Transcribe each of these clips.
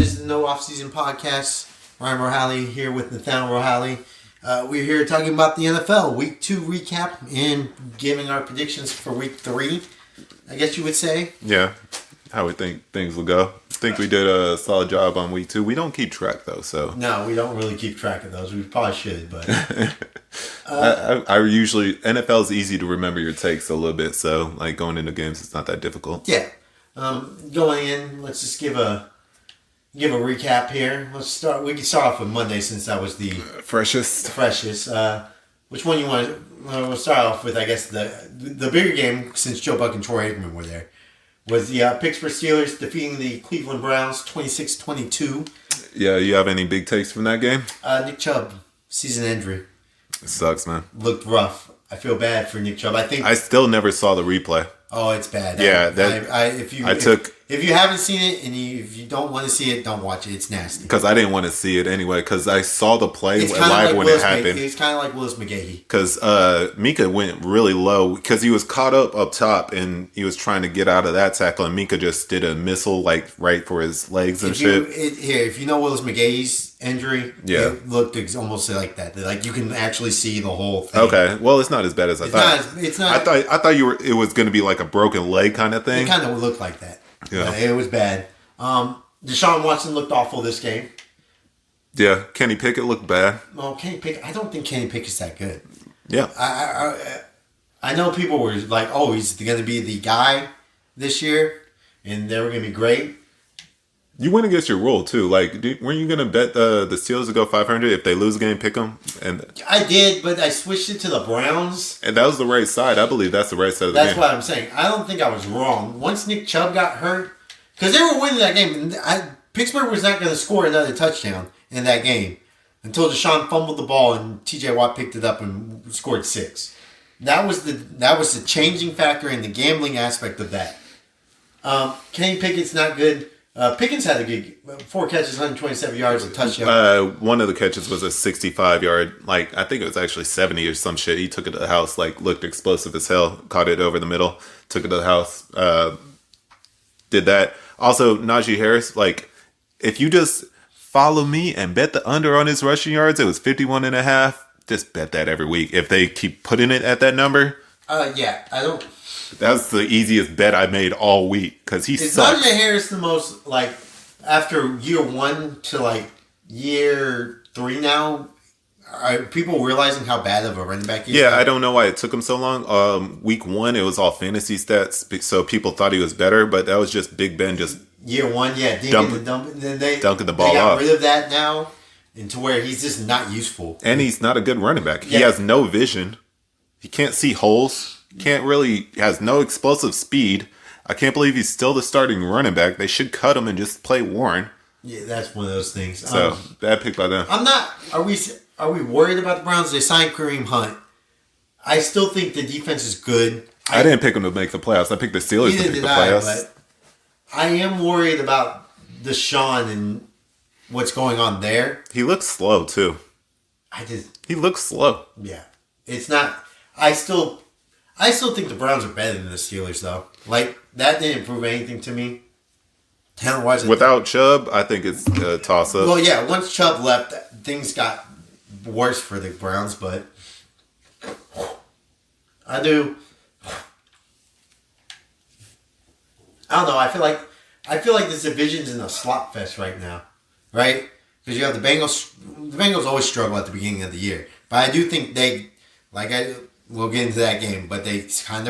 is the No Offseason Podcast. Ryan Rohally here with Nathaniel Rohally. We're here talking about the NFL Week 2 recap and giving our predictions for Week 3, I guess you would say. Yeah, how we think things will go. I think we did a solid job on Week 2. We don't keep track, though, so... No, we don't really keep track of those. We probably should, but... I usually... NFL's easy to remember your takes a little bit, so like going into games, it's not that difficult. Yeah. Going in, let's just give a recap here. We can start off with Monday since that was the freshest. Which one you want to? We'll start off with, I guess, the bigger game since Joe Buck and Troy Aikman were there. Was the Pittsburgh Steelers defeating the Cleveland Browns 26-22. Yeah, you have any big takes from that game? Nick Chubb, season injury. It sucks, man. Looked rough. I feel bad for Nick Chubb. I still never saw the replay. Oh, it's bad. Yeah, if you haven't seen it and if you don't want to see it, don't watch it. It's nasty. Because I didn't want to see it anyway. Because I saw the play live like when it happened. It's kind of like Willis McGahee. Because Mika went really low because he was caught up top and he was trying to get out of that tackle, and Mika just did a missile like right for his legs and shit. If you know Willis McGahee's injury, it looked almost like that. Like you can actually see the whole thing. Okay, well, it's not as bad as I thought. It's not. I thought it was going to be like a broken leg kind of thing. It kind of looked like that. Yeah, it was bad. Deshaun Watson looked awful this game. Yeah, Kenny Pickett looked bad. Well, I don't think Kenny Pickett's that good. Yeah, I know people were like, "Oh, he's going to be the guy this year, and they were going to be great." You went against your rule too. Like, weren't you going to bet the Steelers to go 500 if they lose a game, pick them? And I did, but I switched it to the Browns. And that was the right side. I believe that's the right side of the game. That's what I'm saying. I don't think I was wrong. Once Nick Chubb got hurt, because they were winning that game, Pittsburgh was not going to score another touchdown in that game until Deshaun fumbled the ball and T.J. Watt picked it up and scored 6. That was the changing factor in the gambling aspect of that. Kenny Pickett's not good. Pickens had a good 4 catches, 127 yards, a touchdown. One of the catches was a 65-yard, like I think it was actually 70 or some shit. He took it to the house, like looked explosive as hell, caught it over the middle, took it to the house, did that. Also, Najee Harris, like if you just follow me and bet the under on his rushing yards, it was 51.5. Just bet that every week. If they keep putting it at that number. Yeah, I don't. That's the easiest bet I made all week because he sucks. Is Najee Harris the most, like, after year 1 to, like, year 3 now, are people realizing how bad of a running back he is? Yeah, I don't know why it took him so long. Week 1, it was all fantasy stats, so people thought he was better, but that was just Big Ben just... Year 1, yeah. Dunking the ball off. They got rid of that now into where he's just not useful. And he's not a good running back. Yeah. He has no vision. He can't see holes. Has no explosive speed. I can't believe he's still the starting running back. They should cut him and just play Warren. Yeah, that's one of those things. So, bad pick by them. I'm not... Are we worried about the Browns? They signed Kareem Hunt. I still think the defense is good. I didn't pick them to make the playoffs. I picked the Steelers to make the playoffs. But I am worried about Deshaun and what's going on there. He looks slow, too. He looks slow. Yeah. It's not... I still think the Browns are better than the Steelers, though. Like, that didn't prove anything to me. Talent-wise. Without Chubb, I think it's a toss-up. Well, yeah, once Chubb left, things got worse for the Browns, but I don't know. I feel like this division's in a slot fest right now, right? Because you have the Bengals. The Bengals always struggle at the beginning of the year, but I do think we'll get into that game, but they kind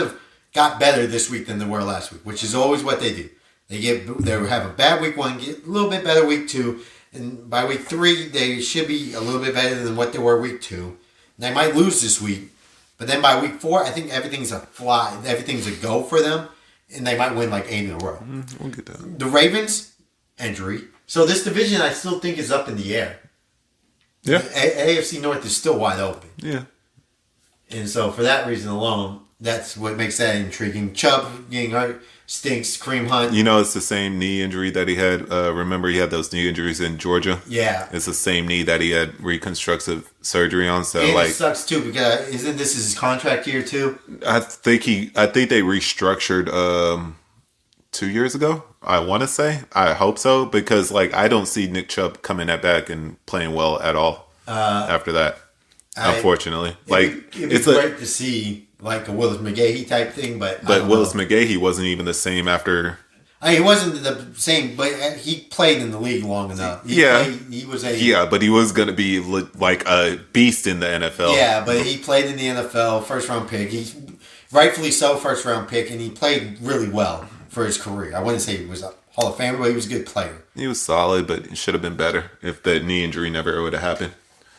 of got better this week than they were last week, which is always what they do. They have a bad week 1, get a little bit better week 2, and by week 3 they should be a little bit better than what they were week 2. They might lose this week, but then by week 4, I think everything's a go for them, and they might win like 8 in a row. We'll get that. The Ravens injury, so this division I still think is up in the air. Yeah. AFC North is still wide open. Yeah. And so for that reason alone, that's what makes that intriguing. Chubb getting hurt stinks. Kareem Hunt. You know, it's the same knee injury that he had. Remember, he had those knee injuries in Georgia? Yeah. It's the same knee that he had reconstructive surgery on. So, and it sucks, too, because isn't this his contract year, too? I think they restructured 2 years ago. I want to say. I hope so because like I don't see Nick Chubb coming at back and playing well at all after that. Unfortunately, It'd be great to see like a Willis McGahee type thing, but I don't Willis know. McGahee wasn't even the same after. He wasn't the same, but he played in the league long enough. He was a Yeah, but he was going to be like a beast in the NFL. Yeah, but he played in the NFL, first round pick. He's rightfully so, first round pick, and he played really well for his career. I wouldn't say he was a Hall of Famer, but he was a good player. He was solid, but it should have been better if that knee injury never would have happened.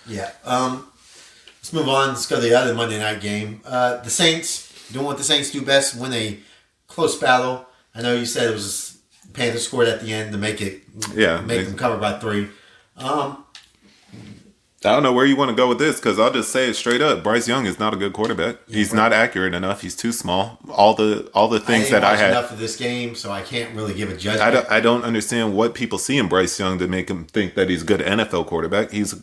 Yeah. Let's move on. Let's go to the other Monday night game. The Saints doing what the Saints do best: win a close battle. I know you said it was Panthers scored at the end to make them cover by 3. I don't know where you want to go with this because I'll just say it straight up. Bryce Young is not a good quarterback. He's not accurate enough. He's too small. All the things that I had enough of this game, so I can't really give a judgment. I don't understand what people see in Bryce Young to make him think that he's a good NFL quarterback. He's a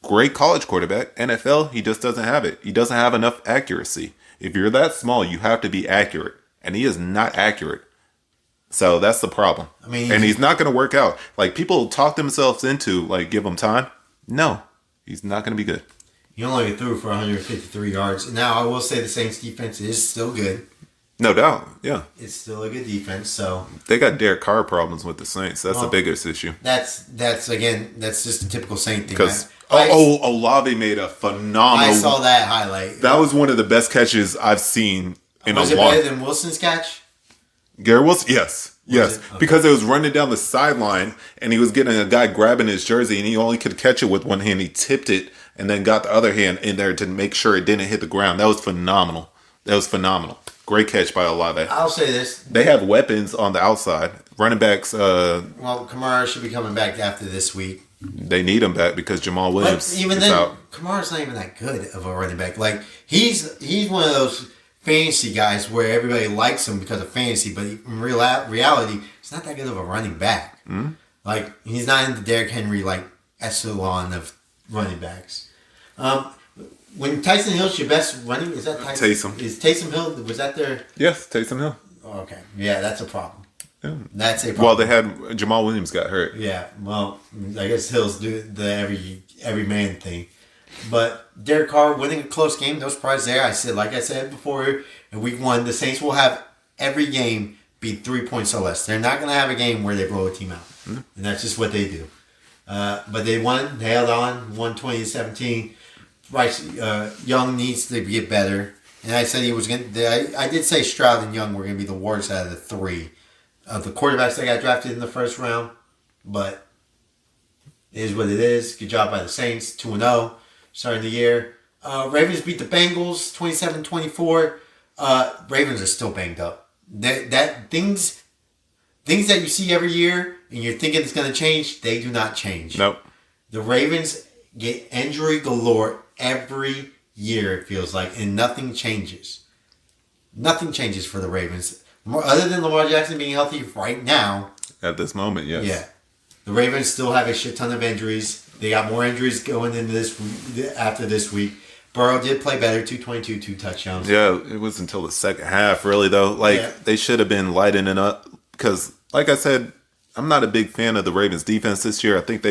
great college quarterback. NFL, he just doesn't have it. He doesn't have enough accuracy. If you're that small, you have to be accurate, and he is not accurate. So that's the problem. I mean, and he's not going to work out. Like people talk themselves into like give him time. No, he's not going to be good. He only threw for 153 yards. Now I will say the Saints defense is still good. No doubt. Yeah, It's still a good defense. So they got Derek Carr problems with the Saints. That's the biggest issue. that's just a typical Saint thing. Because I Olave made a phenomenal. I saw that highlight. That was one of the best catches I've seen in Was a it while. better than Wilson's catch? Garrett Wilson, yes. it? Okay. Because it was running down the sideline and he was getting a guy grabbing his jersey and he only could catch it with one hand. He tipped it and then got the other hand in there to make sure it didn't hit the ground. That was phenomenal. Great catch by Olave. I'll say this. They have weapons on the outside. Running backs, Well, Kamara should be coming back after this week. they need him back because Jamal Williams But even is then, out. Kamara's not even that good of a running back. Like he's one of those fantasy guys where everybody likes him because of fantasy, but in reality, he's not that good of a running back. Mm-hmm. Like he's not in the Derrick Henry like echelon of running backs. When Tyson Hill's your best running, is that Taysom. Is Taysom Hill? Was that their? Yes, Taysom Hill. Oh, okay, yeah, that's a problem. Yeah. That's a problem. Well, they had Jamal Williams got hurt. Yeah, well, I guess Hill's do the every man thing. But Derek Carr winning a close game, no surprise there. Like I said before, in week 1, the Saints will have every game be 3 points or less. They're not going to have a game where they blow a team out. Mm-hmm. And that's just what they do. But they won, they held on, won 20-17. Bryce Young needs to get better. And I said he was going to, I did say Stroud and Young were going to be the worst out of the 3 of the quarterbacks that got drafted in the first round. But it is what it is. Good job by the Saints, 2-0. Starting the year. Ravens beat the Bengals 27-24. Ravens are still banged up. That things that you see every year and you're thinking it's going to change, they do not change. Nope. The Ravens get injury galore every year, it feels like, and nothing changes. Nothing changes for the Ravens. Other than Lamar Jackson being healthy right now. At this moment, yes. Yeah. The Ravens still have a shit ton of injuries. They got more injuries going into after this week. Burrow did play better, 222, 2 touchdowns. Yeah, it was until the second half, really, though. Like, They should have been lightening up. Because, like I said, I'm not a big fan of the Ravens' defense this year. I think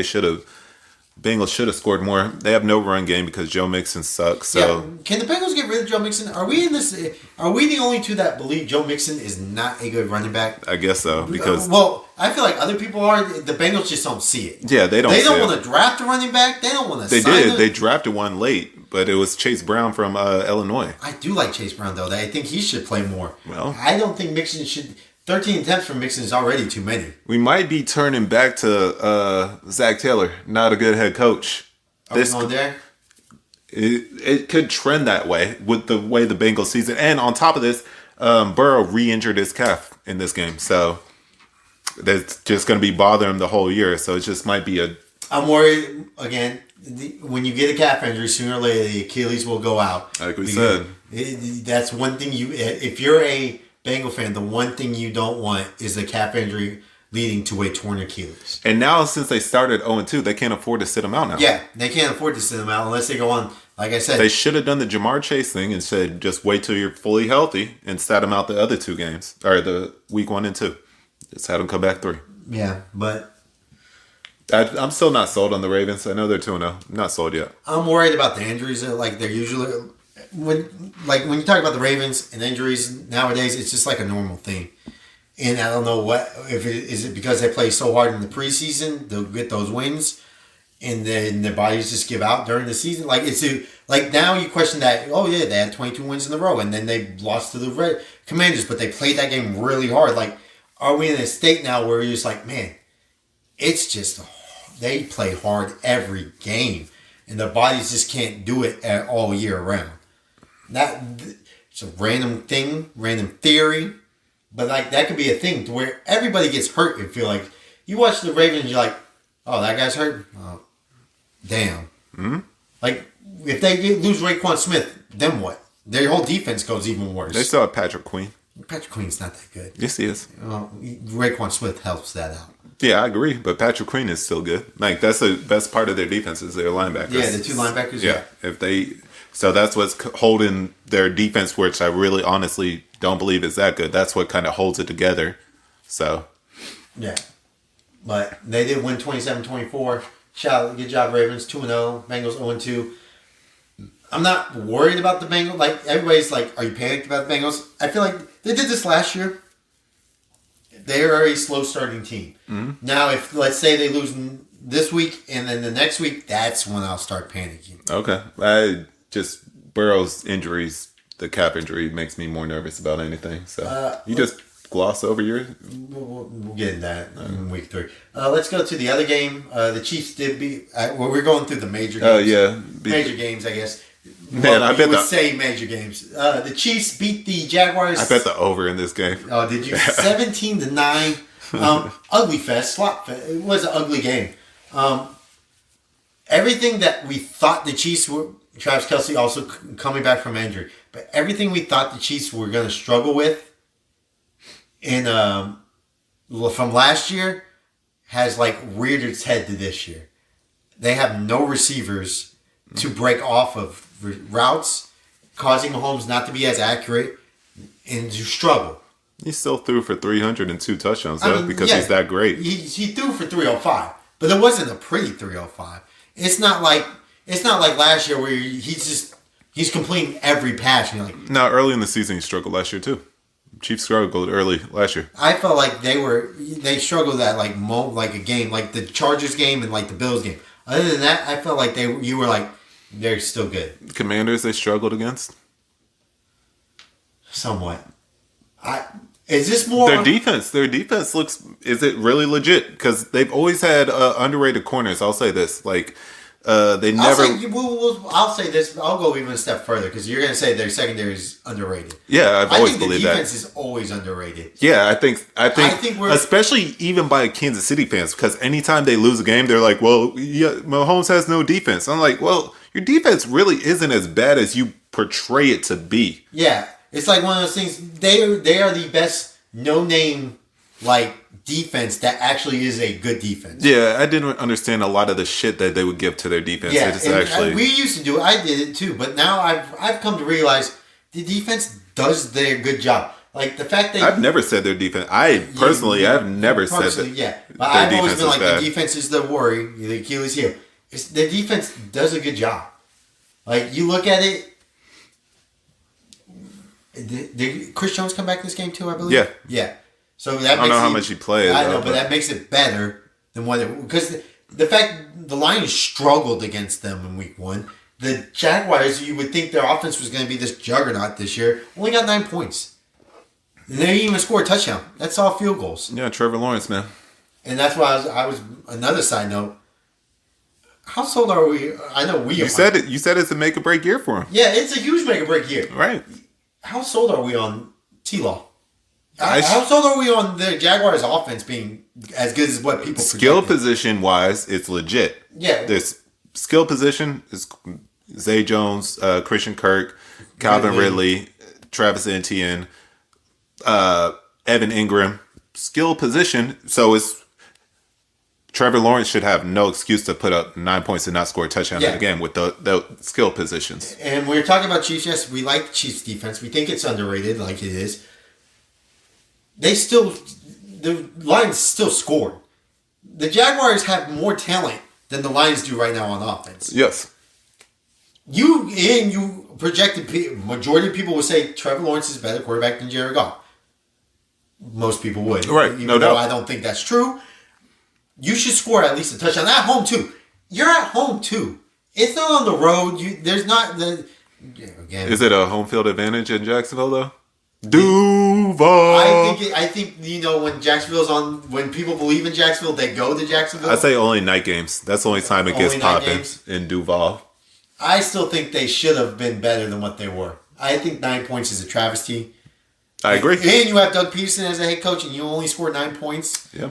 Bengals should have scored more. They have no run game because Joe Mixon sucks. So yeah. Can the Bengals get rid of Joe Mixon? Are we the only two that believe Joe Mixon is not a good running back? I guess so. Because I feel like other people are. The Bengals just don't see it. Yeah, they don't. They don't want to draft a running back. They don't want to. They did. They drafted one late, but it was Chase Brown from Illinois. I do like Chase Brown though. I think he should play more. Well, I don't think Mixon should. 13 attempts from Mixon is already too many. We might be turning back to Zach Taylor, not a good head coach. Are we going there? It could trend that way with the way the Bengals season. And on top of this, Burrow re-injured his calf in this game. So that's just going to be bothering him the whole year. So it just might be I'm worried, again, when you get a calf injury, sooner or later the Achilles will go out. Like we said. That's one thing if you're a Bengal fan, the one thing you don't want is a calf injury leading to a torn Achilles. And now, since they started 0-2, they can't afford to sit him out now. Yeah, they can't afford to sit him out unless they go on, like I said. They should have done the Jamar Chase thing and said, just wait till you're fully healthy and sat him out the other 2 games, or the week 1 and 2. Just had them come back 3. Yeah, but I'm still not sold on the Ravens. I know they're 2-0. Not sold yet. I'm worried about the injuries. Like they're usually when you talk about the Ravens and injuries nowadays, it's just like a normal thing. And I don't know what if it is it because they play so hard in the preseason, they'll get those wins, and then their bodies just give out during the season. Like like now you question that. Oh yeah, they had 22 wins in a row, and then they lost to the Red Commanders, but they played that game really hard. Like, are we in a state now where you're just like, man, it's just they play hard every game, and their bodies just can't do it all year round. It's a random thing, random theory. But like that could be a thing to where everybody gets hurt. You feel like you watch the Ravens, you're like, oh, that guy's hurt. Oh, damn. Mm-hmm. Like if they lose Raekwon Smith, then what? Their whole defense goes even worse. They still have Patrick Queen. Patrick Queen's not that good. Yes, he is. Raekwon Smith helps that out. Yeah, I agree. But Patrick Queen is still good. Like that's the best part of their defense is their linebackers. Yeah, the 2 linebackers. Yeah, so that's what's holding their defense, which I really honestly don't believe is that good. That's what kind of holds it together. So, yeah. But they did win 27-24. Good job, Ravens. 2-0. Bengals 0-2. I'm not worried about the Bengals. Like, everybody's like, are you panicked about the Bengals? I feel like they did this last year. They are a slow starting team. Mm-hmm. Now, if, let's say they lose this week and then the next week, that's when I'll start panicking. Okay. Burrow's injuries, the cap injury makes me more nervous about anything. So you just gloss over yours. We'll get into that in week 3. Let's go to the other game. The Chiefs did beat. We're going through the major games. Oh yeah, major games, I guess. Man, I bet would say major games. The Chiefs beat the Jaguars. I bet the over in this game. Oh, did you? 17-9. Ugly fest, slop fest. It was an ugly game. Everything that we thought the Chiefs were. Travis Kelce also coming back from injury. But everything we thought the Chiefs were going to struggle with from last year has like reared its head to this year. They have no receivers to break off of routes, causing Mahomes not to be as accurate and to struggle. He still threw for 302 touchdowns though, because he's that great. He threw for 305, but it wasn't a pretty 305. It's not like last year where he's completing every pass. And you're like, no, early in the season he struggled last year too. Chiefs struggled early last year. I felt like they struggled at like a game, like the Chargers game and like the Bills game. Other than that, I felt like you were like they're still good. Commanders they struggled against somewhat. Is this more their defense? Their defense looks. Is it really legit? Because they've always had underrated corners. I'll say this, like. They never. I'll say this. I'll go even a step further because you're going to say their secondary is underrated. Yeah, I've always believed that. The defense is always underrated. Yeah, I think especially even by Kansas City fans because anytime they lose a game, they're like, "Well, yeah, Mahomes has no defense." I'm like, "Well, your defense really isn't as bad as you portray it to be." Yeah, it's like one of those things. They are the best no-name defense that actually is a good defense. Yeah, I didn't understand a lot of the shit that they would give to their defense. Yeah, we used to do it. I did it too, but now I've come to realize the defense does their good job. Like the fact that I've never said their defense. I've never said that. Yeah, but I've always been like the defense is the worry, the Achilles heel. The defense does a good job. Like you look at it. Did Chris Jones come back in this game too? I believe. Yeah. So that I don't know how much he played. I know, but that makes it better than what it because the fact the Lions struggled against them in week 1. The Jaguars, you would think their offense was going to be this juggernaut this year, only got 9 points. And they didn't even score a touchdown. That's all field goals. Yeah, Trevor Lawrence, man. And that's why I was another side note. How sold are we? I know we are. You said it's a make or break year for him. Yeah, it's a huge make or break year. Right. How sold are we on T-Law? How sold are we on the Jaguars' offense being as good as what people skill projected? Position wise, it's legit. Yeah, this skill position is Zay Jones, Christian Kirk, Calvin Ridley, Travis Etienne, Evan Ingram. Skill position, so it's Trevor Lawrence should have no excuse to put up 9 points and not score a touchdown in the game with the skill positions. And we're talking about Chiefs. Yes, we like the Chiefs defense. We think it's underrated, like it is. They still the Lions still scored. The Jaguars have more talent than the Lions do right now on offense. Yes. You projected, majority of people would say Trevor Lawrence is a better quarterback than Jared Goff. Most people would. Right, Even no though doubt. I don't think that's true. You should score at least a touchdown. At home, too. You're at home, too. It's not on the road. There's not the... Again, Is it a home field advantage in Jacksonville, though? Duval. I think when people believe in Jacksonville, they go to Jacksonville. I say only night games. That's the only time it gets Only night popping games? in Duval. I still think they should have been better than what they were. I think 9 points is a travesty. I agree. And you have Doug Peterson as a head coach, and you only scored 9 points. Yeah.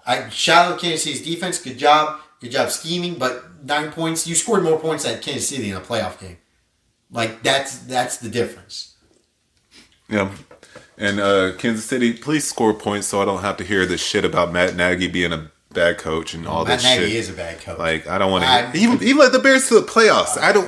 I shout out Kansas City's defense. Good job scheming. But 9 points, you scored more points at Kansas City in a playoff game. Like that's the difference. Yeah. And Kansas City, please score points so I don't have to hear this shit about Matt Nagy being a bad coach and all Matt this Nagy shit. is a bad coach. Like, I don't want to even let the Bears to the playoffs. I do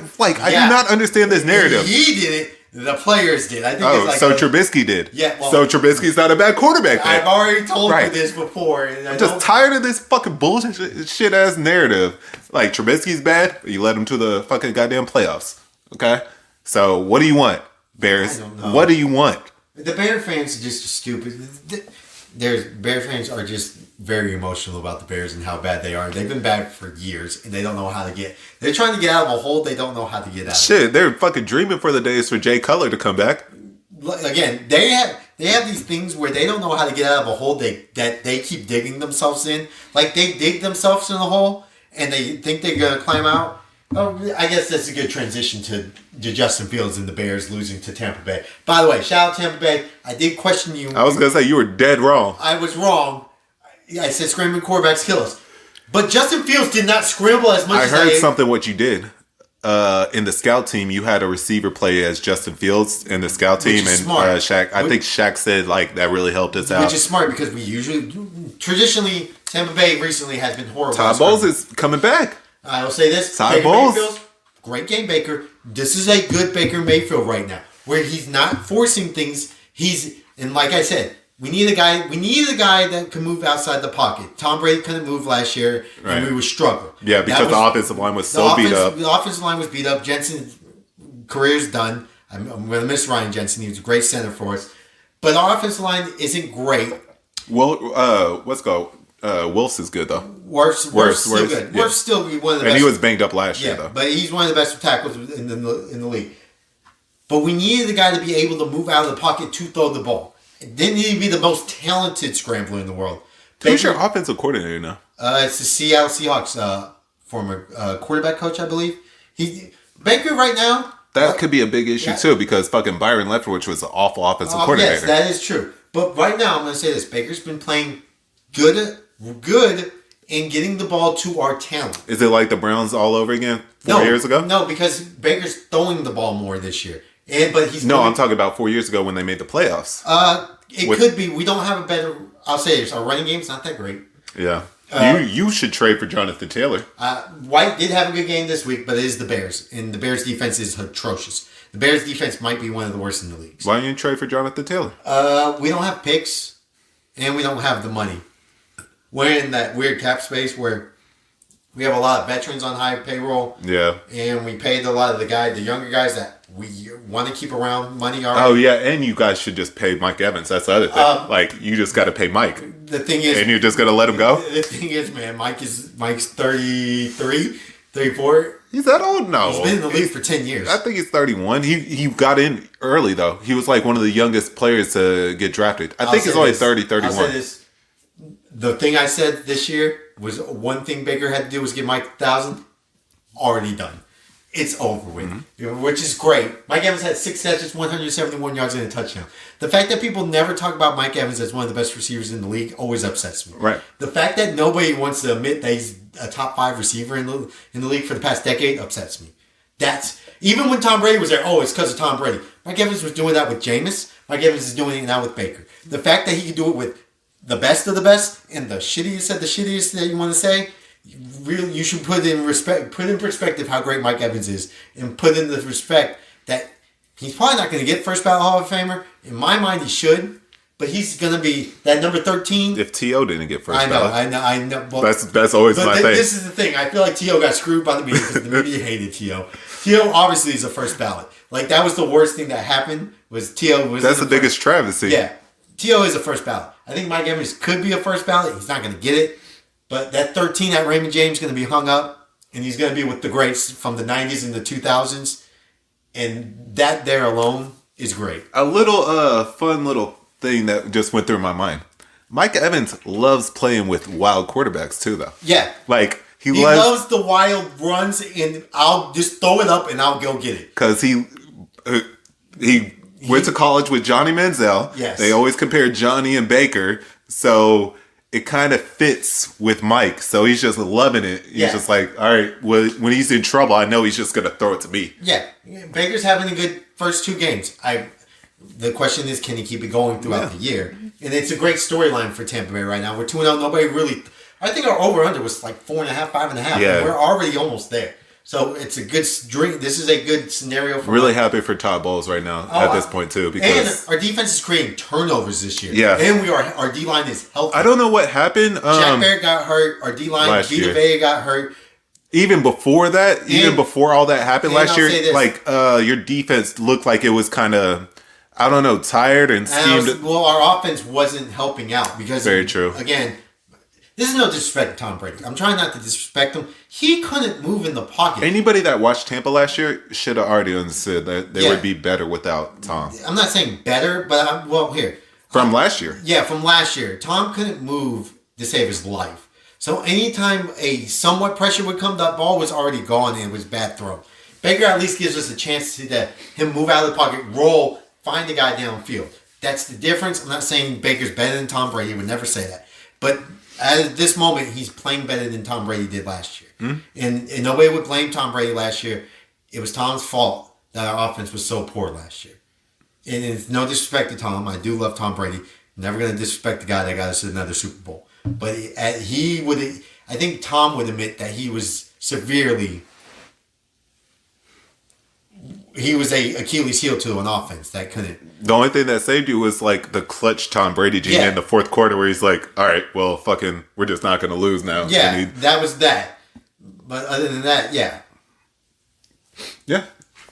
Yeah. not understand this narrative. He did it. The players did. I think Oh, it's like so Trubisky did. Yeah, well- so Trubisky's not a bad quarterback then. I've already told Right. you this before. And I'm just tired of this fucking bullshit shit ass narrative. Like, Trubisky's bad, you led him to the fucking goddamn playoffs. Okay? So, what do you want, Bears? I don't know. What do you want? The Bear fans are just stupid. Bear fans are just very emotional about the Bears and how bad they are. They've been bad for years, and they don't know how to get. They're trying to get out of a hole they don't know how to get out of. Shit, they're fucking dreaming for the days for Jay Cutler to come back. Again, they have these things where they don't know how to get out of a hole that they keep digging themselves in. Like they dig themselves in a hole and they think they're gonna climb out. Oh, I guess that's a good transition to Justin Fields and the Bears losing to Tampa Bay. By the way, shout out Tampa Bay. I did question you. I was gonna say you were dead wrong. I was wrong. I said scrambling quarterbacks kill us. But Justin Fields did not scramble as much I as heard something what you did. In the scout team, you had a receiver play as Justin Fields in the scout team, is and smart. Shaq. I think Shaq said like that really helped us out. Which is smart because traditionally, Tampa Bay recently has been horrible. Todd Bowles is coming back. I will say this. Todd Baker Bowles. Mayfield, great game, Baker. This is a good Baker Mayfield right now, where he's not forcing things. And like I said, we need a guy that can move outside the pocket. Tom Brady couldn't move last year, Right. and we were struggling. Yeah, because the offensive line was so beat up. The offensive line was beat up. Jensen's career's done. I'm going to miss Ryan Jensen. He was a great center for us. But our offensive line isn't great. Well, let's go. Wilfs is good though, Worf's still Worf's, good. yeah. Worf's still one of the and best. he was banged up last year Yeah, though. but he's one of the best tackles in the league. But we needed a guy to be able to move out of the pocket to throw the ball. It didn't need to be the most talented scrambler in the world. Who's your offensive coordinator now? It's the Seattle Seahawks former quarterback coach, I believe. Baker right now. That could be a big issue Yeah. too, because fucking Byron Leftwich was an awful offensive coordinator. Yes, that is true. But right now, I'm going to say this: Baker's been playing good in getting the ball to our talent. Is it like the Browns all over again 4 years ago? No, because Baker's throwing the ball more this year. But he's No, I'm talking about 4 years ago when they made the playoffs. It with- could be. We don't have a better. I'll say this: our running game's not that great. Yeah. You should trade for Jonathan Taylor. White did have a good game this week, but it is the Bears, and the Bears' defense is atrocious. The Bears' defense might be one of the worst in the league. Why don't you trade for Jonathan Taylor? We don't have picks, and we don't have the money. We're in that weird cap space where we have a lot of veterans on high payroll, Yeah. and we paid a lot of the younger guys that we want to keep around money. Oh, yeah, and you guys should just pay Mike Evans. That's the other thing. Like, you just got to pay Mike. The thing is, And you're just going to let him go? the thing is, man, Mike's 33, 34. He's that old? No. He's been in the league for 10 years. I think he's 31. He got in early, though. He was like one of the youngest players to get drafted. I think he's only 30, 31. I'll say this. The thing I said this year was one thing Baker had to do was get Mike 1,000. Already done. It's over with, which is great. Mike Evans had 6 catches, 171 yards, and a touchdown. The fact that people never talk about Mike Evans as one of the best receivers in the league always upsets me. Right. The fact that nobody wants to admit that he's a top 5 receiver in the league for the past decade upsets me. That's even when Tom Brady was there. Oh, it's because of Tom Brady. Mike Evans was doing that with Jameis. Mike Evans is doing it now with Baker. The fact that he can do it with the best of the best and the shittiest that you want to say. Really, you should put in perspective how great Mike Evans is, and put in the respect that he's probably not going to get first ballot Hall of Famer. In my mind, he should, but he's gonna be that number 13. If T.O. didn't get first I know, ballot. I know. Well, That's always but my thing. this is the thing. I feel like T.O. got screwed by the media because the media hated T.O. T.O. obviously is a first ballot. Like, that was the worst thing that happened, was T.O. was That's the biggest travesty. Yeah. T.O. is a first ballot. I think Mike Evans could be a first ballot. He's not going to get it. But that 13 at Raymond James is going to be hung up, and he's going to be with the greats from the 90s and the 2000s. And that there alone is great. A little fun little thing that just went through my mind. Mike Evans loves playing with wild quarterbacks too, though. Yeah. Like, He loves the wild runs, and I'll just throw it up and I'll go get it. because he went to college with Johnny Manziel. Yes. They always compared Johnny and Baker, so it kind of fits with Mike. So he's just loving it. He's Yeah. just like, all right, well, when he's in trouble, I know he's just gonna throw it to me. Yeah. Baker's having a good first two games. The question is, can he keep it going throughout the year? And it's a great storyline for Tampa Bay right now. We're 2-0. Nobody really... I think our over-under was like 4.5, 5.5. Yeah. And we're already almost there. So it's a good drink. This is a good scenario for Really happy for Todd Bowles right now at this point too, because and our defense is creating turnovers this year. Yeah. And our D-line is healthy. I don't know what happened. Jack Barrett got hurt. Our D-line, last Vita year. Vea got hurt. Even before that, even before all that happened and last I'll year, say this. like your defense looked like it was kind of, I don't know, tired and steamed. Well, our offense wasn't helping out because... Very true. Again... This is no disrespect to Tom Brady. I'm trying not to disrespect him. He couldn't move in the pocket. Anybody that watched Tampa last year should have already understood that they Yeah. would be better without Tom. I'm not saying better, but here. From last year. Yeah, from last year. Tom couldn't move to save his life. So anytime a somewhat pressure would come, that ball was already gone and it was bad throw. Baker at least gives us a chance to him move out of the pocket, roll, find the guy downfield. That's the difference. I'm not saying Baker's better than Tom Brady. I would never say that. But at this moment, he's playing better than Tom Brady did last year. And nobody would blame Tom Brady last year. It was Tom's fault that our offense was so poor last year. And it's no disrespect to Tom. I do love Tom Brady. Never going to disrespect the guy that got us another Super Bowl. But I think Tom would admit that he was severely... He was a Achilles heel to an offense that couldn't... The only thing that saved you was like the clutch Tom Brady gene in the fourth quarter where he's like, all right, well, fucking, we're just not going to lose now. Yeah, that was that. But other than that, yeah. Yeah,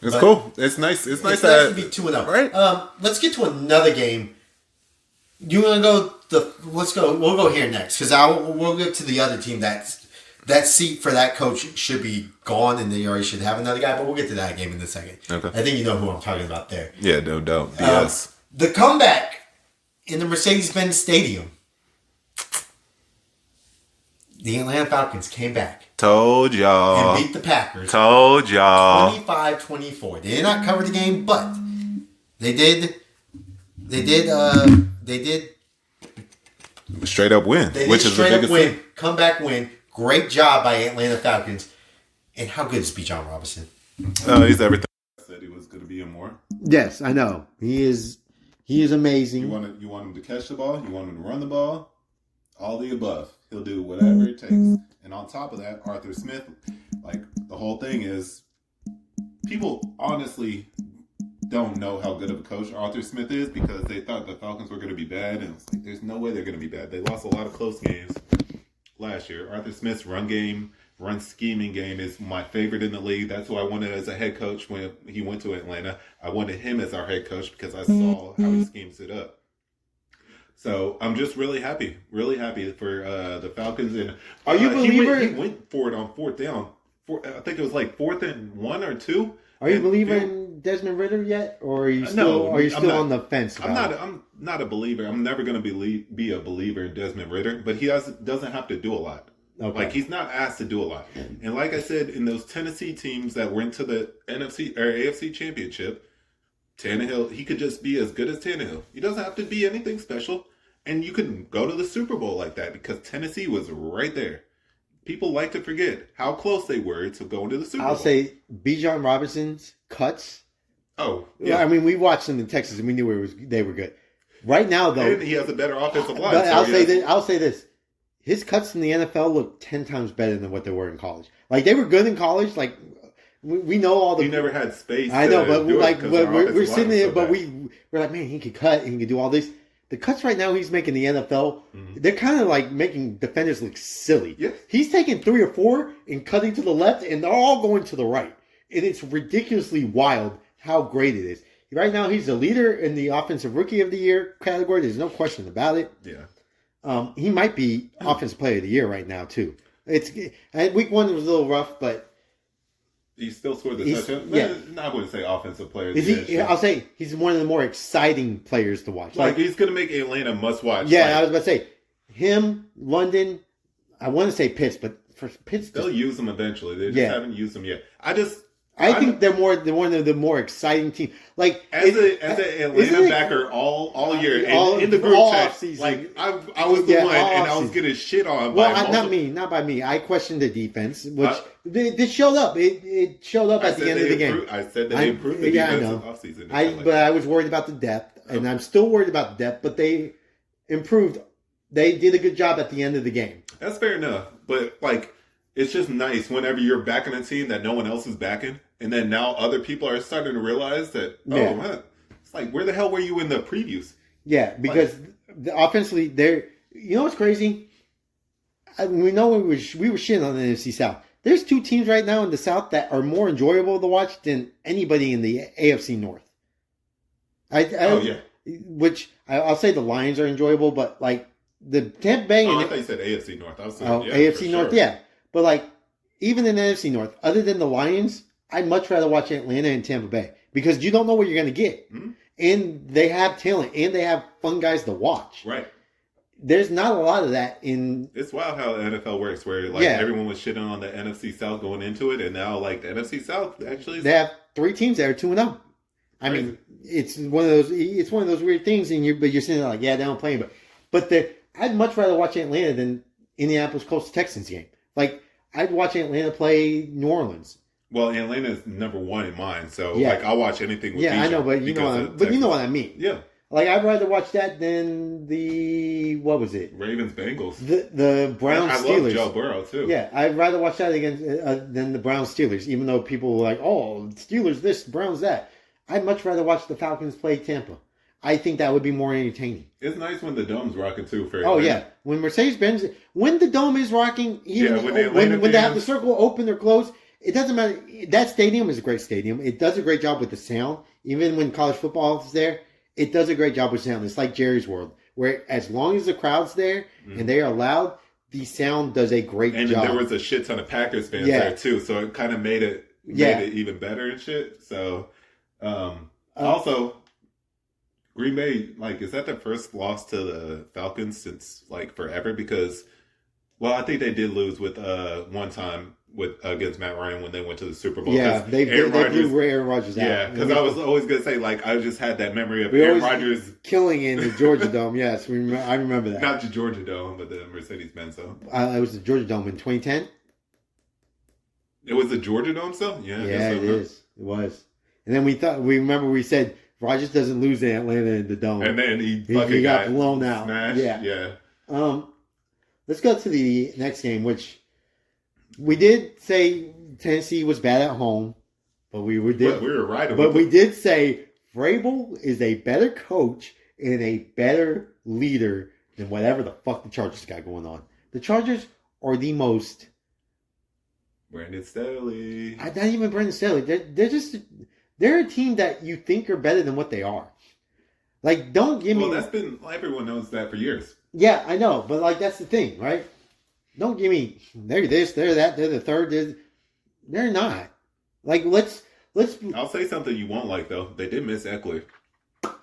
it's cool. It's nice. It's nice to be 2-0. Right. Let's get to another game. You want to go? Let's go. We'll go here next because we'll get to the other team. That seat for that coach should be gone, and they already should have another guy. But we'll get to that game in a second. Okay. I think you know who I'm talking about there. Yeah, no doubt. BS. The comeback in the Mercedes-Benz Stadium. The Atlanta Falcons came back Told y'all. and beat the Packers. Told y'all. 25-24. They did not cover the game, but they did. They did. Straight up win, They which did is the straight up biggest win, thing. comeback win. Great job by Atlanta Falcons. And how good is Bijan Robinson? He's everything. I said he was going to be in more. Yes, I know. He is amazing. You want him to catch the ball. You want him to run the ball. All the above. He'll do whatever it takes. And on top of that, Arthur Smith. Like the whole thing is, people honestly don't know how good of a coach Arthur Smith is because they thought the Falcons were going to be bad, and it's like there's no way they're going to be bad. They lost a lot of close games last year. Arthur Smith's run scheming game is my favorite in the league. That's who I wanted as a head coach when he went to Atlanta. I wanted him as our head coach because I saw how he schemes it up. So I'm just really happy for the Falcons. And Are you a believer? He went for it on fourth down. I think it was like 4th and 1 or 2. Are you a believer in Desmond Ritter yet, or are you still on the fence? I'm not a believer. I'm never going to be a believer in Desmond Ritter, but he doesn't have to do a lot. Okay. Like he's not asked to do a lot. And like I said, in those Tennessee teams that went to the NFC or AFC Championship, Tannehill, he could just be as good as Tannehill. He doesn't have to be anything special, and you can go to the Super Bowl like that because Tennessee was right there. People like to forget how close they were to going to the Super Bowl. I'll say Bijan Robinson's cuts. Oh, Yeah, I mean, we watched them in Texas and we knew they were good. Right now, though, and he has a better offensive line. but so I'll say this: his cuts in the NFL look 10 times better than what they were in college. Like they were good in college. Like we know all the. He never had space. I know, to but do it like because our we're offensive sitting line was there, so but bad. we're like, man, he could cut, he could do all this. the cuts right now he's making the NFL, they're kind of like making defenders look silly. Yes. He's taking 3 or 4 and cutting to the left, and they're all going to the right. And it's ridiculously wild how great it is. Right now, he's the leader in the Offensive Rookie of the Year category. There's no question about it. Yeah. He might be Offensive Player of the Year right now, too. Week 1 was a little rough, but He still scored the touchdown. yeah. I wouldn't say offensive player. is he? I'll say he's one of the more exciting players to watch. Like he's gonna make Atlanta must watch. Yeah, Like, I was about to say him, London. I want to say Pitts, but for Pitts, they'll use them eventually. They just Yeah. haven't used them yet. I think they're one of the more exciting teams. Like as an Atlanta isn't it- backer all year all- in the group all chat, offseason. like I was the Yeah, one, all and I was offseason. getting shit on. Well, by not by me. I questioned the defense, which this showed up. It showed up at the end of the game. I said that they improved the yeah, I defensive know. offseason. But I was worried about the depth, and I'm still worried about the depth. But they improved. They did a good job at the end of the game. That's fair enough, but like it's just nice whenever you're backing a team that no one else is backing, and then now other people are starting to realize that man, it's like where the hell were you in the previews? Yeah, because offensively, they're you know what's crazy? We know we were shitting on the NFC South. There's 2 teams right now in the South that are more enjoyable to watch than anybody in the AFC North. Which I'll say the Lions are enjoyable, but like the Tampa Bay. I thought you said AFC North. I was saying, AFC North, yeah. But like even in the NFC North, other than the Lions, I'd much rather watch Atlanta and Tampa Bay because you don't know what you're going to get, and they have talent and they have fun guys to watch. Right. There's not a lot of that in. It's wild how the NFL works, where like everyone was shitting on the NFC South going into it, and now like the NFC South actually They have 3 teams that are 2-0. I mean, it's one of those weird things, and you're sitting there like, yeah, they don't play, but I'd much rather watch Atlanta than Indianapolis Colts Texans game. Like I'd watch Atlanta play New Orleans. Well, Atlanta's number 1 in mine, so like I'll watch anything with I know, but you know what I mean. Yeah. Like I'd rather watch that than the what was it? Ravens Bengals. The Browns Steelers. Love Joe Burrow too. Yeah, I'd rather watch that against than the Browns Steelers. Even though people were like, "Oh, Steelers this, Browns that," I'd much rather watch the Falcons play Tampa. I think that would be more entertaining. It's nice when the dome's rocking too. For Oh yeah, when Mercedes-Benz, when the dome is rocking, even when they have the circle open or closed, it doesn't matter. That stadium is a great stadium. It does a great job with the sound. Even when college football is there, it does a great job with sound. It's like Jerry's World, where as long as the crowd's there and they are loud, the sound does a great job. And there was a shit ton of Packers fans there too, so it kind of made it even better and shit. So, also, Green Bay, like, is that their first loss to the Falcons since like forever? Because, well, I think they did lose with one time against Matt Ryan when they went to the Super Bowl. Yeah, they blew Aaron Rodgers out. Yeah, because I was always gonna say like I just had that memory of Aaron Rodgers killing in the Georgia Dome. Yes, I remember that. Not the Georgia Dome, but the Mercedes-Benz Dome. It was the Georgia Dome in 2010. It was the Georgia Dome still? Yeah, it is. It was. And then we said Rodgers doesn't lose in Atlanta in the Dome, and then he got blown out. Smashed. Yeah. Let's go to the next game, which we did say Tennessee was bad at home, but we were right. But we did say Vrabel is a better coach and a better leader than whatever the fuck the Chargers got going on. The Chargers are the most. Brandon Staley. Not even Brandon Staley. They're a team that you think are better than what they are. Like, don't give me. Well, that's been everyone knows that for years. Yeah, I know, but like that's the thing, right? Don't give me they're this, they're that, they're the third. They're not. Like let's. I'll say something you won't like though. They did miss Eckler.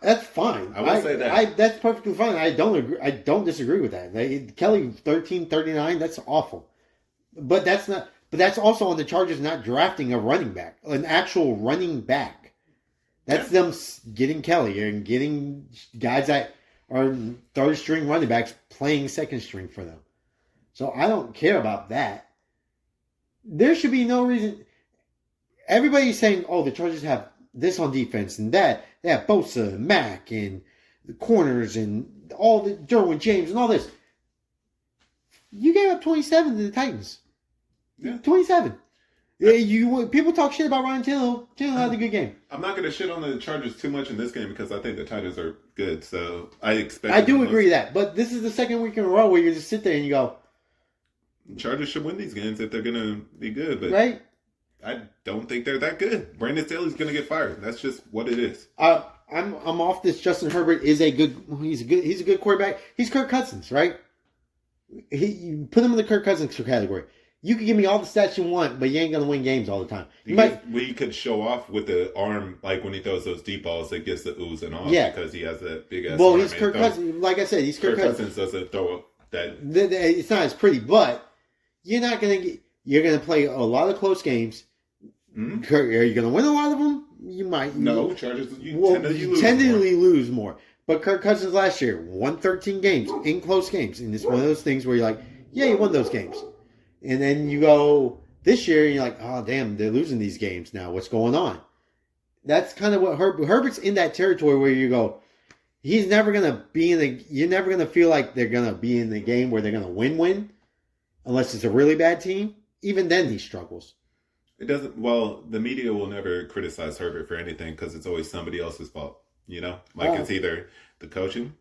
That's fine. I will say that. That's perfectly fine. I don't agree. I don't disagree with that. Kelly 13-39. That's awful. But that's not. But that's also on the Chargers not drafting a running back, an actual running back. That's them getting Kelly and getting guys that are third string running backs playing second string for them. So I don't care about that. There should be no reason. Everybody's saying, "Oh, the Chargers have this on defense and that. They have Bosa and Mack and the corners and all the Derwin James and all this." You gave up 27 to the Titans. Yeah. 27. People talk shit about Ryan Tannehill. Tannehill had a good game. I'm not going to shit on the Chargers too much in this game because I think the Titans are good. So I expect. I do agree that, but this is the second week in a row where you just sit there and you go, Chargers should win these games if they're going to be good, but right? I don't think they're that good. Brandon Staley's going to get fired. That's just what it is. I'm off this. Justin Herbert is he's a good quarterback. He's Kirk Cousins, right? You put him in the Kirk Cousins category. You can give me all the stats you want, but you ain't gonna win games all the time. We could show off with the arm, like when he throws those deep balls that gets the oohs and off because he has that big ass. Well, he's Kirk Cousins. Like I said, he's Kirk Cousins doesn't throw that. It's not as pretty, but you're not gonna get. You're gonna play a lot of close games. Mm-hmm. Are you gonna win a lot of them? You might. No, Chargers. You tendently lose more. But Kirk Cousins last year won 13 games in close games, and it's one of those things where you're like, yeah, you won those games. And then you go this year, and you're like, oh, damn, they're losing these games now. What's going on? That's kind of what Herbert's in that territory where you go, he's never going to be you're never going to feel like they're going to be in the game where they're going to win, unless it's a really bad team. Even then, he struggles. It doesn't, well, the media will never criticize Herbert for anything because it's always somebody else's fault. You know? It's either the coaching,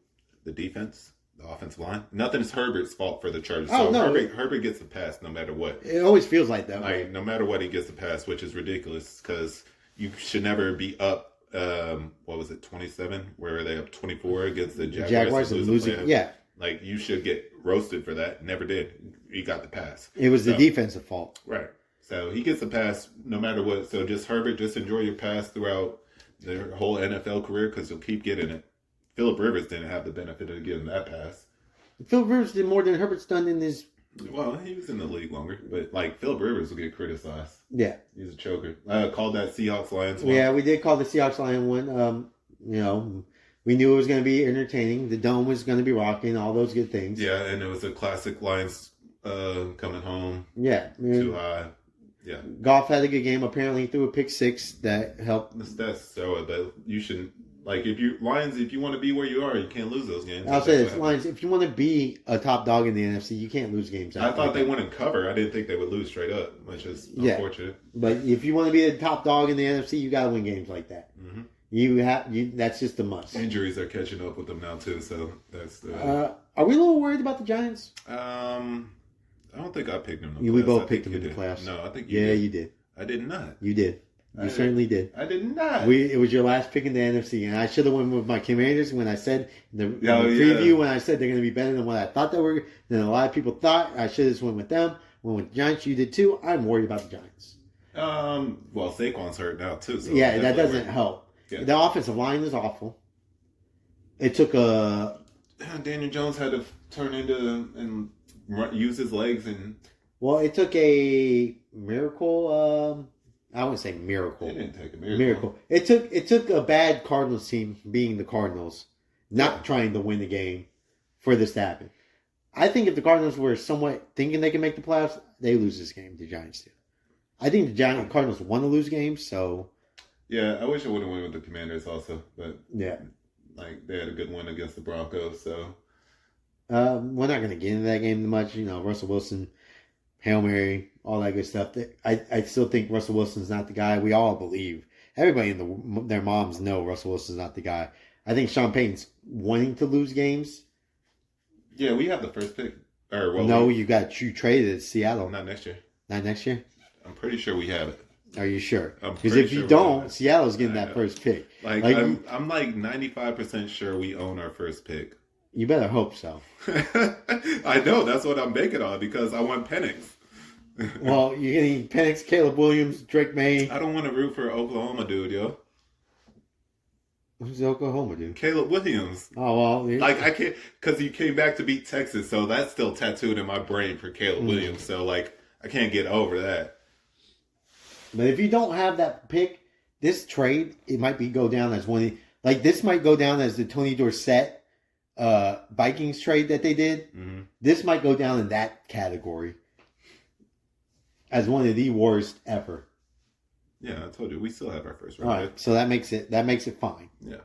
the defense, the offensive line. Nothing's Herbert's fault for the Chargers. Herbert gets a pass no matter what. It always feels like that. Like, no matter what, he gets a pass, which is ridiculous because you should never be up, 27? Where are they up 24 against the Jaguars and losing. Yeah. Like, you should get roasted for that. Never did. He got the pass. It was the defensive fault. Right. So he gets a pass no matter what. So just Herbert, just enjoy your pass throughout their whole NFL career because you'll keep getting it. Phillip Rivers didn't have the benefit of getting that pass. Phillip Rivers did more than Herbert's done in his... Well, he was in the league longer, but like Phillip Rivers will get criticized. Yeah. He's a choker. Called that Seahawks-Lions one. Yeah, we did call the Seahawks-Lions one. We knew it was going to be entertaining. The dome was going to be rocking, all those good things. Yeah, and it was a classic Lions coming home. Yeah. Too high. Yeah. Goff had a good game. Apparently, he threw a pick six that helped. That's so, but you shouldn't. Like, if you want to be where you are, you can't lose those games. I'll say this, Lions, if you want to be a top dog in the NFC, you can't lose games. I thought they wouldn't cover. I didn't think they would lose straight up, which is unfortunate. But if you want to be a top dog in the NFC, you got to win games like that. Mm-hmm. That's just a must. Injuries are catching up with them now, too, so that's the... Are we a little worried about the Giants? I don't think I picked them in the playoffs. We both picked them in the playoffs. No, I think you did. Yeah, you did. I did not. You did. You certainly did. I did not. It was your last pick in the NFC, and I should have went with my Commanders when I said in the preview when I said they're going to be better than what I thought they were. Then a lot of people thought I should have just went with them. Went with the Giants. You did too. I'm worried about the Giants. Well, Saquon's hurt now too. So yeah, that doesn't help. Yeah. The offensive line is awful. It took Daniel Jones had to turn into and use his legs and. Well, it took a miracle. I wouldn't say miracle. It didn't take a miracle. It took a bad Cardinals team, being the Cardinals, not trying to win the game, for this to happen. I think if the Cardinals were somewhat thinking they can make the playoffs, they lose this game. The Giants do. I think the Cardinals want to lose games, so. Yeah, I wish I would have went with the Commanders also, but yeah, like they had a good win against the Broncos, so. We're not going to get into that game much. Russell Wilson. Hail Mary, all that good stuff. I still think Russell Wilson's not the guy. We all believe. Everybody in their moms know Russell Wilson's not the guy. I think Sean Payton's wanting to lose games. Yeah, we have the first pick. You traded it to Seattle. Not next year. Not next year? I'm pretty sure we have it. Are you sure? Because if you don't, Seattle's getting that first pick. I'm like 95% sure we own our first pick. You better hope so. I know. That's what I'm banking on because I want Penix. Well, you're getting Penix, Caleb Williams, Drake May. I don't want to root for Oklahoma, dude, yo. Who's the Oklahoma dude? Caleb Williams. Oh, well. Yeah. Like, I can't, because he came back to beat Texas, so that's still tattooed in my brain for Caleb Williams. So, like, I can't get over that. But if you don't have that pick, this trade, it might go down as one. Like, this might go down as the Tony Dorsett Vikings trade that they did. Mm-hmm. This might go down in that category as one of the worst ever. Yeah, I told you we still have our first round. All right, so that makes it fine. Yeah,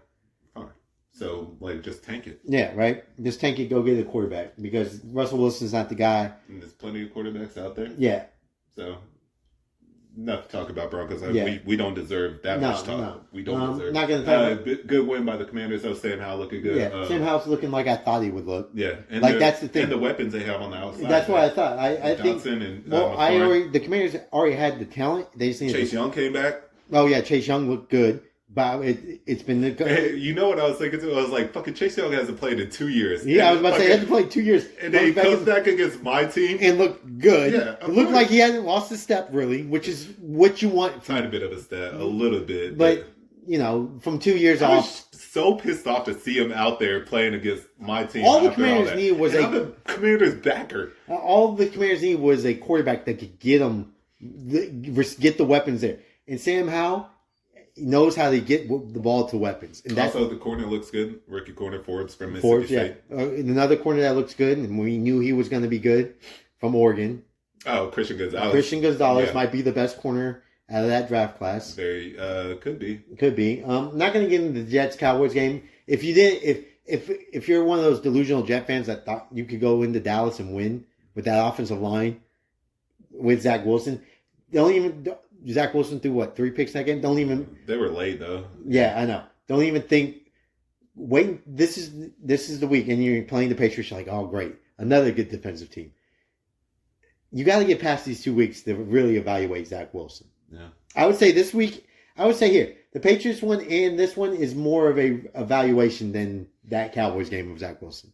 fine. So like, just tank it. Yeah, right. Just tank it. Go get a quarterback because Russell Wilson's not the guy. And there's plenty of quarterbacks out there. Yeah. So enough to talk about Broncos. Yeah. We don't deserve that No, much talk. no. We don't deserve. Not gonna talk about- good win by the Commanders. Though Sam Howell looking good. Yeah, Sam Howell's looking like I thought he would look. Yeah, and Like, that's the thing. And the weapons they have on the outside. That's what I thought. I think. Johnson and Well, the Commanders already had the talent. They just needed Chase Young came back. Oh yeah, Chase Young looked good, but it's been the. Hey, you know what I was thinking too? I was like, fucking Chase Young hasn't played in 2 years. Yeah, I was about to say he had to play 2 years, And then he comes back against my team. and looked good. Yeah, it of looked course. like he hadn't lost a step really, which is what you want. Tiny bit of a stat, a little bit. But from 2 years I off, was so pissed off to see him out there playing against my team. All the after Commanders that. needed was And a- I'm the Commanders backer. all the Commanders need was a quarterback that could get the weapons there. And Sam Howell knows how to get the ball to weapons. And that's Also, the corner looks good. Rookie corner Forbes from Mississippi Forbes, yeah. State. And another corner that looks good, and we knew he was going to be good from Oregon. Oh, Christian Gonzalez. Christian Gonzalez Yeah. might be the best corner out of that draft class. Very could be. Could be. Not going to get into the Jets Cowboys game. If you did, if you're one of those delusional Jet fans that thought you could go into Dallas and win with that offensive line with Zach Wilson, Zach Wilson threw 3 picks that game? Don't even. They were late though. Yeah, I know. Don't even think. Wait, this is the week, and you're playing the Patriots. You're like, oh great, another good defensive team. You got to get past these 2 weeks to really evaluate Zach Wilson. Yeah. I would say this week. I would say here the Patriots one and this one is more of a evaluation than that Cowboys game of Zach Wilson.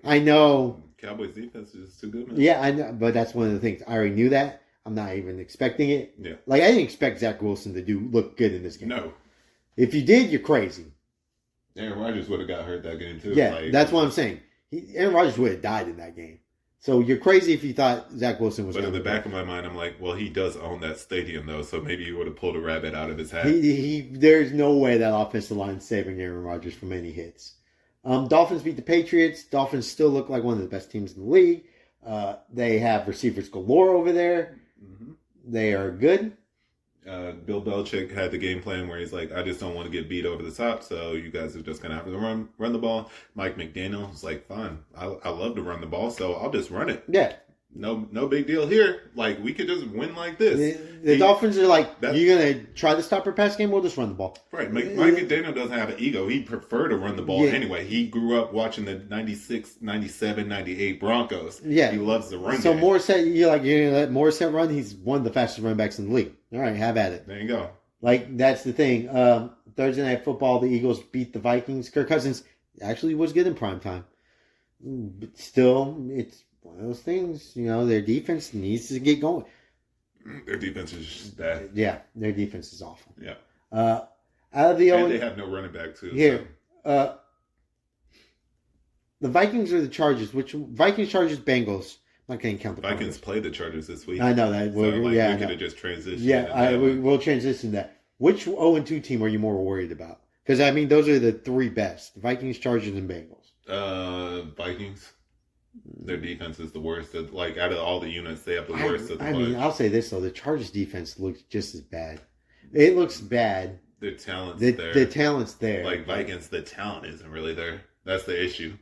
I know. Cowboys defense is too good, man. Yeah, I know, but that's one of the things. I already knew that. I'm not even expecting it. Yeah. Like I didn't expect Zach Wilson to look good in this game. No. If you did, you're crazy. Aaron Rodgers would have got hurt that game too. Yeah, that's what I'm saying. Aaron Rodgers would have died in that game. So you're crazy if you thought Zach Wilson was. But in gonna the back of my mind, I'm like, well, he does own that stadium though, so maybe he would have pulled a rabbit out of his hat. There's no way that offensive line is saving Aaron Rodgers from any hits. Dolphins beat the Patriots. Dolphins still look like one of the best teams in the league. They have receivers galore over there. Mm-hmm. They are good. Bill Belichick had the game plan where he's like, I just don't want to get beat over the top, so you guys are just gonna have to run the ball. Mike McDaniel was like, fine, I love to run the ball, so I'll just run it. Yeah. No big deal here. Like, we could just win like this. The Dolphins are like, That- you're going to try to stop our pass game? We'll just run the ball. Right. Mike McDaniel doesn't have an ego. He preferred to run the ball Yeah. anyway. He grew up watching the 96, 97, 98 Broncos. Yeah. He loves the run So game. Morissette, you're going to let Morissette run? He's one of the fastest running backs in the league. All right, have at it. There you go. Like, that's the thing. Thursday Night Football, the Eagles beat the Vikings. Kirk Cousins actually was good in prime time. But still, it's one of those things. Their defense needs to get going. Their defense is just bad. Yeah, their defense is awful. Yeah. Out of the And they have no running back, too. Here, So. the Vikings or the Chargers? Which Vikings, Chargers, Bengals? I'm not going to count the Vikings Broncos. play the Chargers this week. I know that. So, like, yeah, we I could know. have just transitioned. Yeah, we'll transition to that. Which 0-2 team are you more worried about? Because, those are the 3 best. Vikings, Chargers, and Bengals. Vikings. Their defense is the worst. Like, out of all the units, they have the worst of the bunch. I'll say this, though. The Chargers' defense looks just as bad. It looks bad. Their talent's The there. talent's there. Like, Vikings, the talent isn't really there. That's the issue.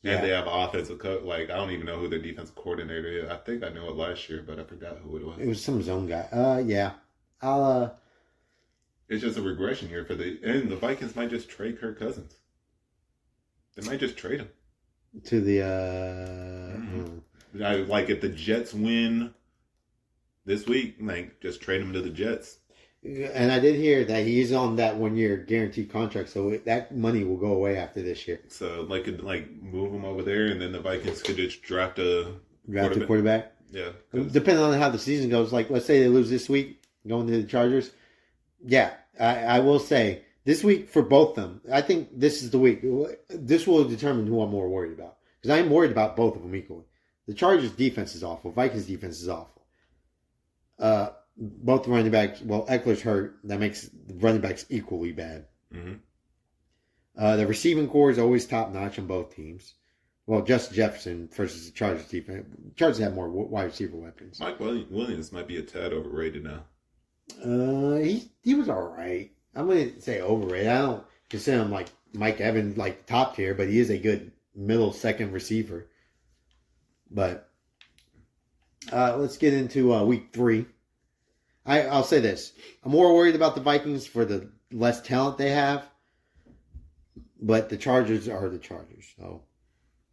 Yeah. And they have offensive coach. Like, I don't even know who their defensive coordinator is. I think I knew it last year, but I forgot who it was. It was some zone guy. Yeah. I'll, It's just a regression year and the Vikings might just trade Kirk Cousins. They might just trade him. to the, Like, if the Jets win this week, like, just trade him to the Jets. and I did hear that he's on that 1-year guaranteed contract, so that money will go away after this year. So, like, move him over there, and then the Vikings could just draft a Quarterback. Yeah. Depending on how the season goes, like let's say they lose this week, going to the Chargers. Yeah, I will say this week for both of them, I think this is the week. This will determine who I'm more worried about because I am worried about both of them equally. The Chargers defense is awful. Vikings defense is awful. Both the running backs. Well, Eckler's hurt. That makes the running backs equally bad. Mm-hmm. The receiving core is always top notch on both teams. Well, Justin Jefferson versus the Chargers defense. Chargers have more wide receiver weapons. Mike Williams might be a tad overrated now. He was all right. I'm gonna say overrated. I don't consider him like Mike Evans, like top tier, but he is a good middle second receiver. But let's get into week 3. I'll say this: I'm more worried about the Vikings for the less talent they have, but the Chargers are the Chargers. So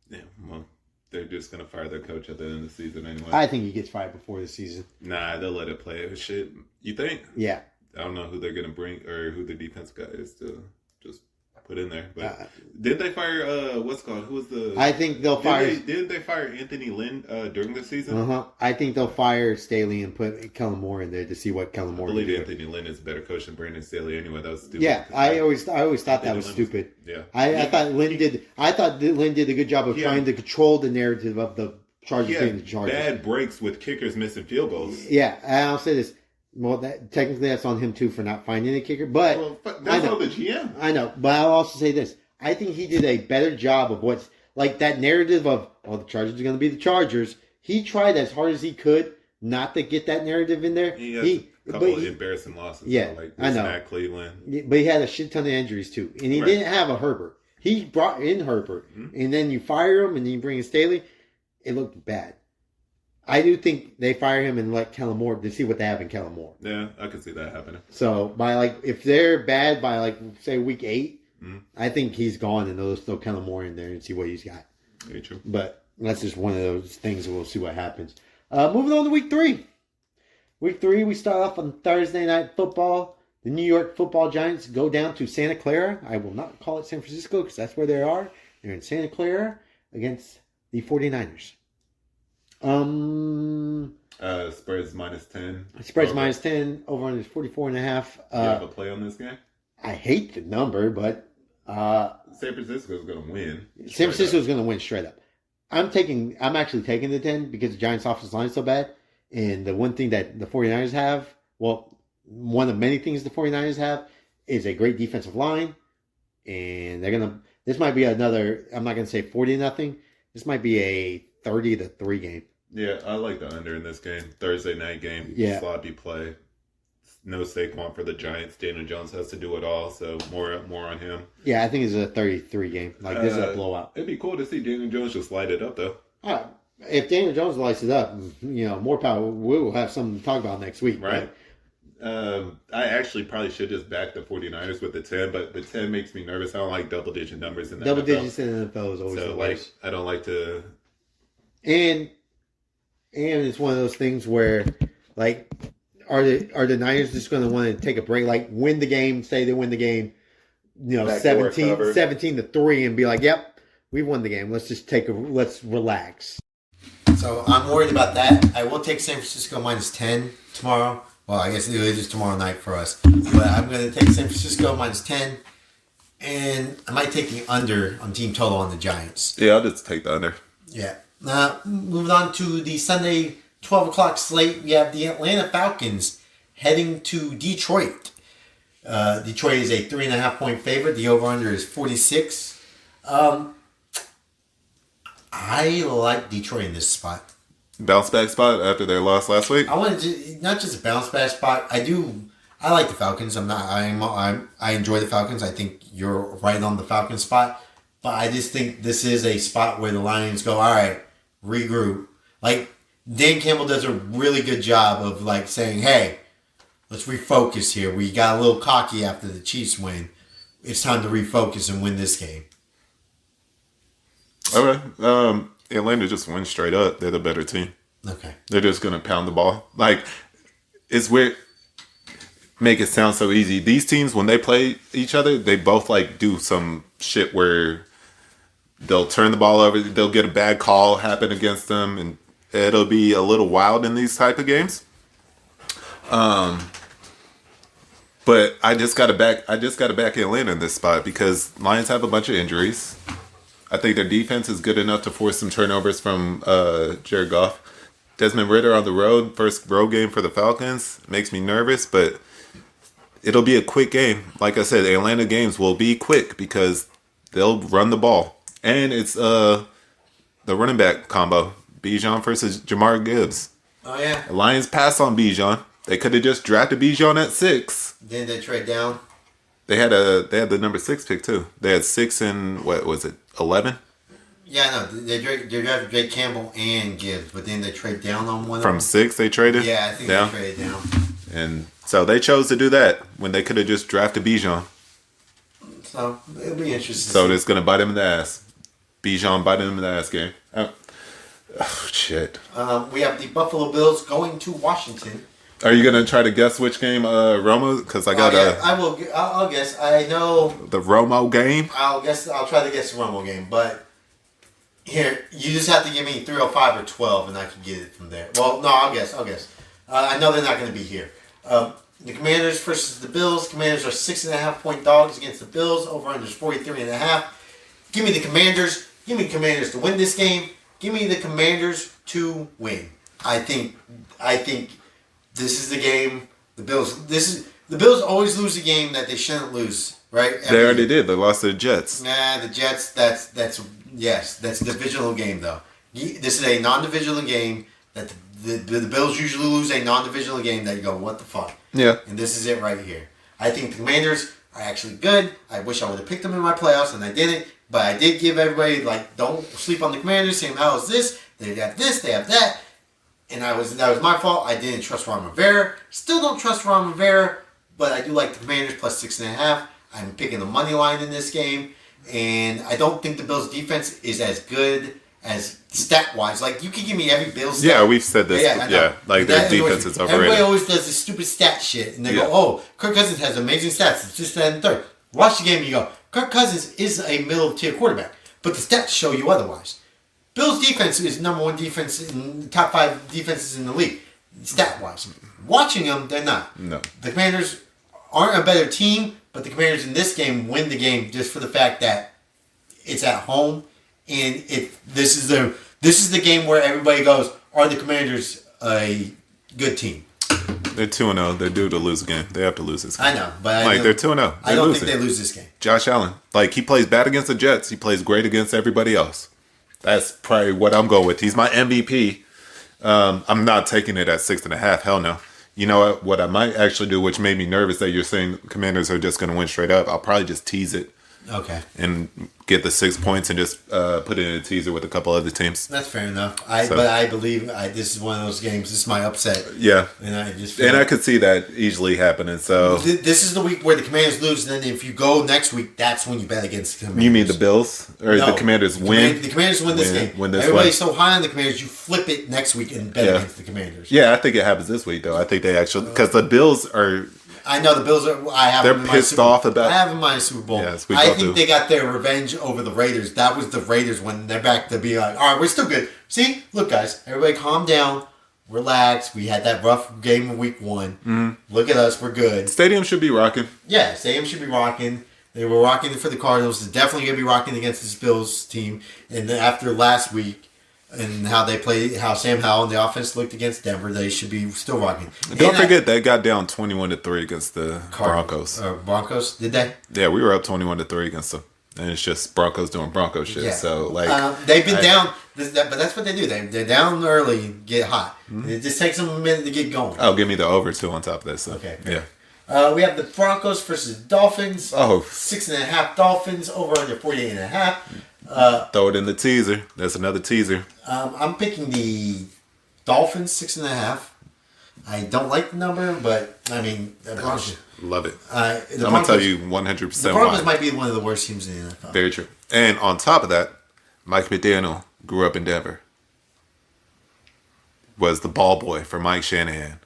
Yeah, well, they're just gonna fire their coach at the end of the season anyway. I think he gets fired before the season. Nah, they'll let it play. Shit, you think? Yeah. I don't know who they're gonna bring or who the defense guy is to just put in there. But Uh, did they fire what's it called? Who was the? I think they'll fire. Didn't they fire Anthony Lynn during the season? I think they'll fire Staley and put Kellen Moore in there to see what Kellen I Moore. believe can do. Anthony Lynn is a better coach than Brandon Staley anyway. That was stupid. Yeah, I always thought that Anthony was Lynn stupid. Yeah, I thought Lynn did. I thought that Lynn did a good job of Yeah. trying to control the narrative of the Chargers he being the had Chargers. bad breaks with kickers missing field goals. Yeah, and I'll say this. Well, technically that's on him too for not finding a kicker, but Well, that's I know. on the GM. I know. But I'll also say this. I think he did a better job of what's like that narrative of, oh, the Chargers are going to be the Chargers. He tried as hard as he could not to get that narrative in there. He has a couple of embarrassing losses. Yeah, like I know. At Cleveland. But he had a shit ton of injuries too. And he Right. didn't have a Herbert. He brought in Herbert. Mhm. And then you fire him and then you bring in Staley. It looked bad. I do think they fire him and let Kellen Moore to see what they have in Kellen Moore. Yeah, I can see that happening. So by if they're bad by say week 8, Mhm. I think he's gone and they'll throw Kellen Moore in there and see what he's got. Very true. But that's just one of those things. We'll see what happens. Moving on to week 3. Week 3, we start off on Thursday Night Football. The New York Football Giants go down to Santa Clara. I will not call it San Francisco because that's where they are. They're in Santa Clara against the 49ers. Spurs minus 10. Spreads Over. minus 10. Over on is 44.5. You have a play on this game? I hate the number, but San Francisco's going to win. San Francisco's going to win straight up. I'm actually taking the 10 because the Giants' offensive line is so bad. And the one thing that the 49ers have, well, one of many things the 49ers have is a great defensive line. And this might be another, I'm not going to say 40-0. This might be a 30-3 game. Yeah, I like the under in this game. Thursday night game. Yeah. Sloppy play. No Saquon for the Giants. Daniel Jones has to do it all, so more on him. Yeah, I think it's a 33 game. This is a blowout. It'd be cool to see Daniel Jones just light it up, though. If Daniel Jones lights it up, more power. We will have something to talk about next week. Right. I actually probably should just back the 49ers with the 10, but the 10 makes me nervous. I don't like double-digit numbers in the Double NFL. digits in the NFL is always So, the worst. I don't like to... And it's one of those things where, are the Niners just going to want to take a break, win the game, say they win the game, Backdoor cover. 17-3, and be like, yep, we won the game. Let's relax. So I'm worried about that. I will take San Francisco minus 10 tomorrow. Well, I guess it is tomorrow night for us. But I'm going to take San Francisco minus 10. And I might take the under on team total on the Giants. Yeah, I'll just take the under. Yeah. Moving on to the Sunday 12 o'clock slate, we have the Atlanta Falcons heading to Detroit. Detroit is a 3.5-point favorite. The over-under is 46. I like Detroit in this spot. Bounce back spot after their loss last week? I want to not just a bounce back spot. I like the Falcons. I enjoy the Falcons. I think you're right on the Falcons spot. But I just think this is a spot where the Lions go, all right, regroup. Dan Campbell does a really good job of saying, hey, let's refocus here. We got a little cocky after the Chiefs win. It's time to refocus and win this game. Okay. Atlanta just wins straight up. They're the better team. Okay. They're just going to pound the ball. It's weird. Make it sound so easy. These teams, when they play each other, they both do some shit where they'll turn the ball over. They'll get a bad call happen against them, and it'll be a little wild in these type of games. But I just got to back Atlanta in this spot because Lions have a bunch of injuries. I think their defense is good enough to force some turnovers from Jared Goff. Desmond Ridder on the road, first road game for the Falcons, makes me nervous, but it'll be a quick game. Like I said, the Atlanta games will be quick because they'll run the ball. And it's the running back combo, Bijan versus Jamar Gibbs. Oh, yeah. The Lions pass on Bijan. They could have just drafted Bijan at 6. Then they trade down. They had the number 6 pick too. They had 6 and what was it, 11? Yeah, no, they drafted Drake Campbell and Gibbs, but then they trade down on one From of them. 6 they traded. Yeah, I think down. they traded down. And so they chose to do that when they could have just drafted Bijan. So it'll be interesting. So it's going to bite him in the ass. Bijan biting him in the ass game. Oh, shit. We have the Buffalo Bills going to Washington. Are you going to try to guess which game Romo? Because I got I will. I'll guess. I know. the Romo game. I'll guess. I'll try to guess the Rumble game, but here you just have to give me 305 or 12, and I can get it from there. Well, no, I'll guess. I know they're not going to be here. The Commanders versus the Bills. Commanders are 6.5-point dogs against the Bills. Over under 43.5. Give me the Commanders. Give me the Commanders to win this game. Give me the Commanders to win. I think this is the game. The Bills always lose a game that they shouldn't lose, right? They already did. They lost to the Jets. Nah, the Jets. That's a divisional game though. This is a non-divisional game that the Bills usually lose a non-divisional game that you go, what the fuck? Yeah. And this is it right here. I think the Commanders are actually good. I wish I would have picked them in my playoffs, and I didn't. But I did give everybody, like, don't sleep on the Commanders, saying, how is this? They have this, they have that. And that was my fault. I didn't trust Ron Rivera. Still don't trust Ron Rivera, but I do like the Commanders plus 6.5. I'm picking the money line in this game. And I don't think the Bills' defense is as good as stat-wise. Like, you can give me every Bills stat. Yeah, we've said this. I know. Yeah, like their That annoys defense me. is overrated. Everybody always does this stupid stat shit, and they Yeah. go, "Oh, Kirk Cousins has amazing stats. It's just that and third." Watch the game, and you go, "Kirk Cousins is a middle-tier quarterback," but the stats show you otherwise. Bills' defense is number one defense in top 5 defenses in the league, stat-wise. Watching them, they're not. No. The Commanders aren't a better team, but the Commanders in this game win the game just for the fact that it's at home, and this is the game where everybody goes, are the Commanders a good team? They're 2-0. They're due to lose again. They have to lose this game. I know, but They're 2-0. I don't think they lose this game. Josh Allen. Like, he plays bad against the Jets. He plays great against everybody else. That's probably what I'm going with. He's my MVP. I'm not taking it at 6.5. Hell no. You know what I might actually do, which made me nervous that you're saying Commanders are just going to win straight up. I'll probably just tease it. Okay. And get the 6 points and just put it in a teaser with a couple other teams. That's fair enough. But I believe this is one of those games. This is my upset. Yeah. And I just I could see that easily happening. So this is the week where the Commanders lose, and then if you go next week, that's when you bet against the Commanders. you mean the Bills? Or No. the Commanders win? The Commanders win this game. Win this Everybody's one. so high on the Commanders, you flip it next week and bet Yeah. against the Commanders. Yeah, I think it happens this week, though. I think they actually... Because the Bills are... I know the Bills are. They're pissed off about... I have them in my Super Bowl. Yes, we I both think do. they got their revenge over the Raiders. That was the Raiders when they're back to be like, all right, we're still good. See, look, guys, everybody, calm down, relax. We had that rough game in Week 1. Mm-hmm. Look at us, we're good. Stadium should be rocking. Yeah, Stadium should be rocking. They were rocking for the Cardinals. They're definitely gonna be rocking against this Bills team. And then after last week and how they played, how Sam Howell and the offense looked against Denver, they should be still rocking. Don't forget they got down 21-3 against the Cardinals. Broncos. Broncos, did they? Yeah, we were up 21-3 against them. And it's just Broncos doing Bronco shit. Yeah. So, like... they've been down, but that's what they do. They're down early and get hot. It just takes them a minute to get going. Oh, give me the over, too, on top of that. So, Okay. Yeah. We have the Broncos versus Dolphins. Oh. 6.5 Dolphins, over under 48.5. Throw it in the teaser. That's another teaser. I'm picking the Dolphins 6.5. I don't like the number, but I mean, the Broncos. Love it. The I'm going to tell you 100% the Broncos why. might be one of the worst teams in the NFL. Very true. And on top of that, Mike McDaniel grew up in Denver. Was the ball boy for Mike Shanahan.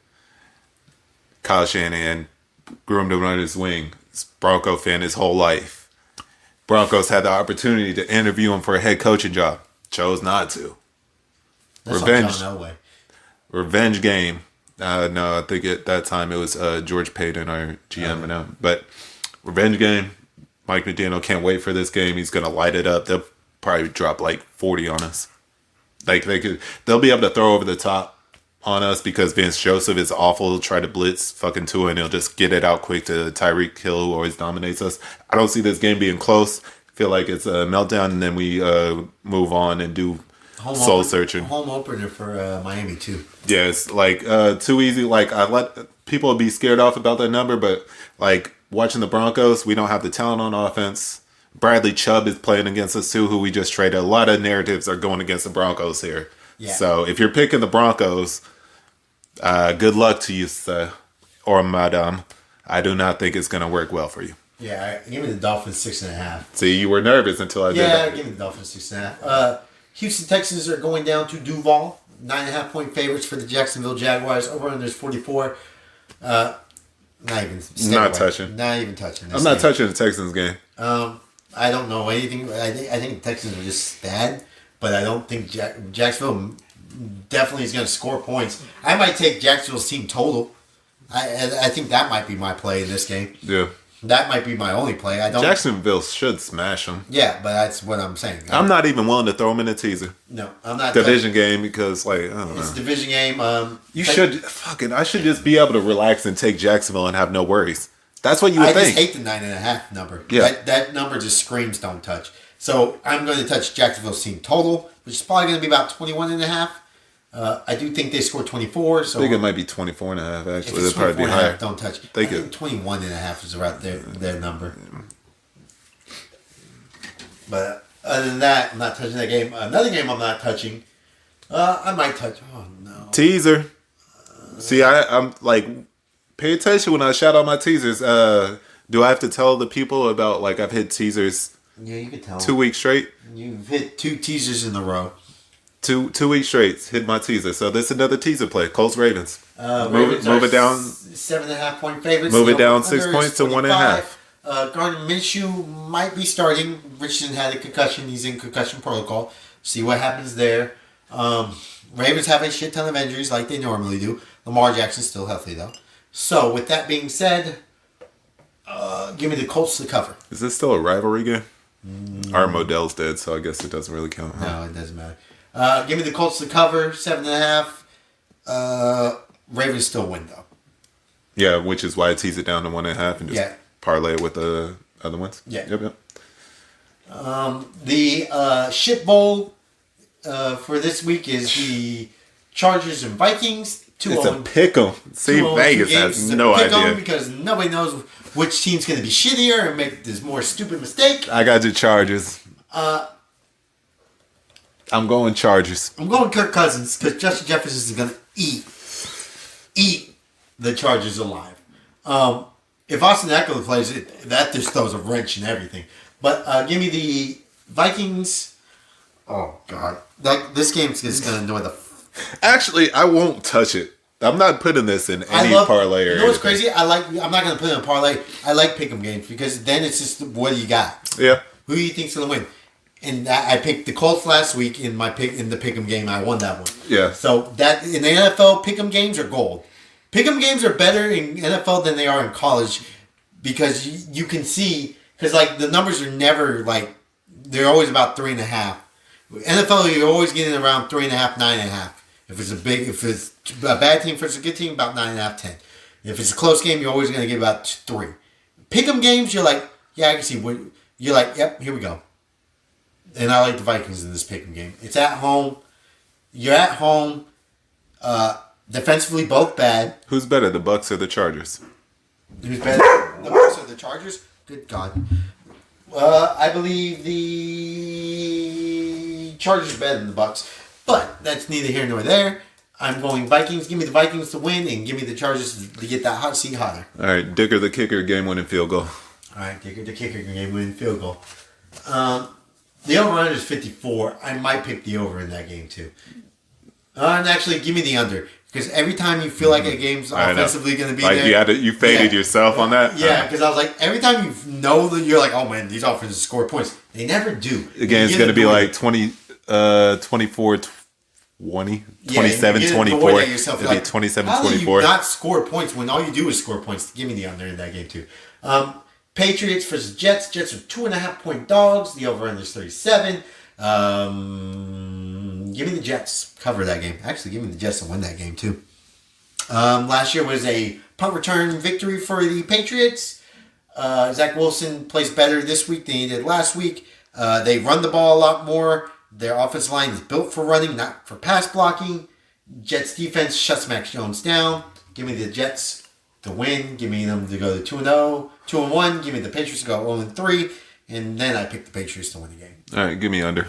Kyle Shanahan groomed him under his wing. He's a Bronco fan his whole life. Broncos had the opportunity to interview him for a head coaching job. Chose not to. That's Revenge. John Elway. Revenge game. No, I think at that time it was George Payton, our GM, now. But revenge game. Mike McDaniel can't wait for this game. He's gonna light it up. They'll probably drop like 40 on us. Like they'll be able to throw over the top on us because Vince Joseph is awful. He'll try to blitz fucking Tua and he'll just get it out quick to Tyreek Hill, who always dominates us. I don't see this game being close. Feel like it's a meltdown, and then we move on and do soul searching. Home opener for Miami too. Yeah, it's like too easy. Like I let people be scared off about that number, but like watching the Broncos, we don't have the talent on offense. Bradley Chubb is playing against us too, who we just traded. A lot of narratives are going against the Broncos here. Yeah. So if you're picking the Broncos, good luck to you, sir. or Madame, I do not think it's going to work well for you. Yeah, give me the Dolphins 6.5. See, you were nervous until I did Yeah, that. give me the Dolphins 6.5. Houston Texans are going down to Duval. 9.5-point favorites for the Jacksonville Jaguars. Over under is 44. Not even. Not touching. Not even touching. This I'm not game. touching the Texans game. I don't know anything. I think the Texans are just bad, but I don't think Jacksonville definitely is going to score points. I might take Jacksonville's team total. I think that might be my play in this game. Yeah. That might be my only play. I don't. Jacksonville should smash them. Yeah, but that's what I'm saying. I'm not even willing to throw them in a teaser. No, I'm not. Division game because, like, I don't It's know. a division game. You should, I should just be able to relax and take Jacksonville and have no worries. That's what you would I think. just hate the 9.5 number. Yeah. That number just screams don't touch. So I'm going to touch Jacksonville's team total, which is probably going to be about 21.5. I do think they scored 24. So I think it might be 24 and a half, if actually. it's It'd probably be 24.5, higher. don't touch. I Think think it- 21.5 is around their number. But other than that, I'm not touching that game. Another game I'm not touching. I might touch. Oh no. Teaser. See, I'm like, pay attention when I shout out my teasers. Do I have to tell the people about, like, I've hit teasers Yeah, you can tell. 2 weeks straight? You've hit 2 teasers in a row. Two weeks straight, hit my teaser. So this is another teaser play. Colts Ravens. Ravens move are it down. 7.5-point favorites. Move it The down over-under 6 is points to 1.5. Gardner Minshew might be starting. Richardson had a concussion. He's in concussion protocol. See what happens there. Ravens have a shit ton of injuries like they normally do. Lamar Jackson's still healthy though. So with that being said, give me the Colts to cover. Is this still a rivalry game? Our Modell's dead, so I guess it doesn't really count. Huh? No, it doesn't matter. Give me the Colts to cover 7.5. Ravens still win though. Yeah, which is why I tease it down to 1.5 and just Yeah. parlay it with the other ones. Yeah. Yep. The shit bowl for this week is the Chargers and Vikings. It's a pick 'em. See, Vegas has no idea. Because nobody knows which team's going to be shittier and make this more stupid mistake. I got the Chargers. I'm going Chargers. I'm going Kirk Cousins because Justin Jefferson is going to eat the Chargers alive. If Austin Eckler plays it, that just throws a wrench in everything. But give me the Vikings. Oh God, this game's just going to annoy the. Actually, I won't touch it. I'm not putting this in any parlay or You know what's anything. crazy? I'm not going to put it in a parlay. I like pick'em games because then it's just what do you got? Yeah. Who do you think's going to win? And I picked the Colts last week in the pick'em game. I won that one. Yeah. So that in the NFL, pick'em games are gold. Pick'em games are better in NFL than they are in college because you can see because like the numbers are never like they're always about 3.5. NFL, you're always getting around 3.5, 9.5. If it's a bad team, if it's a good team, about 9.5, 10. If it's a close game, you're always going to get about 3. Pick'em games, you're like, yeah, I can see. You're like, yep, here we go. And I like the Vikings in this pick'em game. It's at home. You're at home. Defensively, both bad. Who's better, the Bucks or the Chargers? Who's better? The Bucks or the Chargers? Good God. I believe the Chargers are better than the Bucks, but that's neither here nor there. I'm going Vikings. Give me the Vikings to win, and give me the Chargers to get that hot seat hotter. All right, Dicker the kicker, game-winning field goal. All right, the kicker game win field goal. The over-under is 54. I might pick the over in that game too. And actually, give me the under because every time you feel like a game's I know. offensively going to be Like there, you faded yourself on that. Yeah, because I was like, every time you know that you're like, oh man, these offenses score points. They never do. The game's going to be like 24 20, 27 24. It'll be 27 how do 24. you not score points when all you do is score points? Give me the under in that game too. Patriots versus Jets. Jets are 2.5-point dogs. The over-under is 37. Give me the Jets. Cover that game. Actually, give me the Jets to win that game too. Last year was a punt return victory for the Patriots. Zach Wilson plays better this week than he did last week. They run the ball a lot more. Their offensive line is built for running, not for pass blocking. Jets defense shuts Max Jones down. Give me the Jets to win. Give me them to go to 2-0, 2-1. Give me the Patriots to go 0-3. And then I pick the Patriots to win the game. All right, give me under.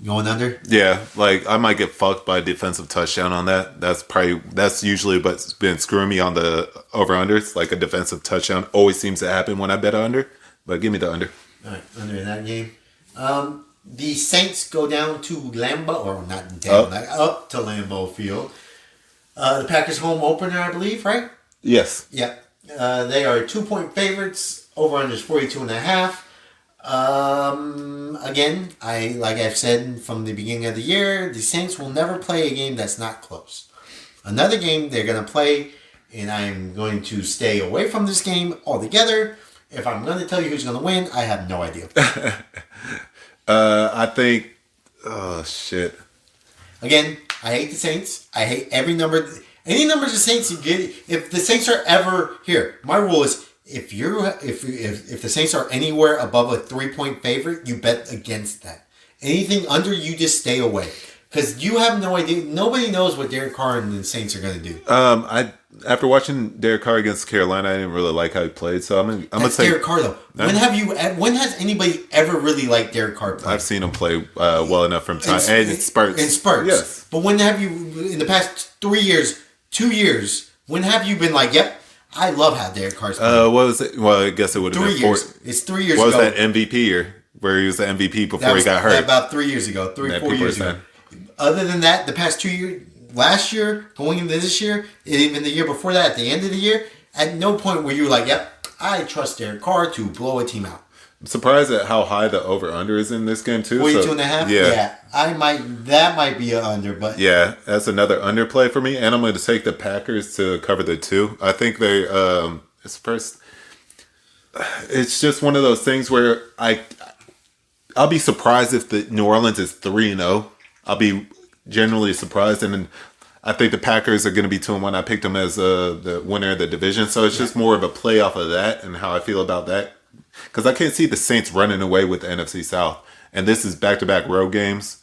Going under? Yeah, like I might get fucked by a defensive touchdown on that. That's usually what's been screwing me on the over unders. Like a defensive touchdown always seems to happen when I bet under. But give me the under. All right, under in that game. The Saints go down to Lambeau, or not down, up to Lambeau Field. The Packers home opener, I believe, right? Yes. Yeah. They are 2-point favorites. Over under is 42.5. Again, like I've said from the beginning of the year, the Saints will never play a game that's not close. Another game they're going to play, and I'm going to stay away from this game altogether. If I'm going to tell you who's going to win, I have no idea. I think. Oh shit. Again, I hate the Saints. I hate every number. Any numbers the Saints you get. If the Saints are ever here, my rule is if the Saints are anywhere above a 3-point favorite, you bet against that. Anything under, you just stay away because you have no idea. Nobody knows what Derek Carr and the Saints are going to do. After watching Derek Carr against Carolina, I didn't really like how he played. So I'm gonna say Derek Carr though. When has anybody ever really liked Derek Carr play? I've seen him play well enough from time and in spurts. In spurts. Yes. But when have you in the past 3 years, 2 years? When have you been like, yep, I love how Derek Carr's playing? What was it? Well, I guess it would have 3 been years. 4. It's 3 years What was ago. that MVP year where he was the MVP before That was he got hurt? about 3 years ago, 4 people years are ago. Other than that, the past 2 years, last year, going into this year, and even the year before that, at the end of the year, at no point were you like, yep, I trust Derek Carr to blow a team out. I'm surprised at how high the over/under is in this game too. 42.5? Yeah. That might be an under, but Yeah, that's another underplay for me, and I'm going to take the Packers to cover the 2. I think they it's first. It's just one of those things where I'll be surprised if the New Orleans is 3-0. I'll be generally surprised, and then I think the Packers are going to be 2-1. I picked them as the winner of the division, so it's just more of a play off of that and how I feel about that. Because I can't see the Saints running away with the NFC South, and this is back-to-back road games.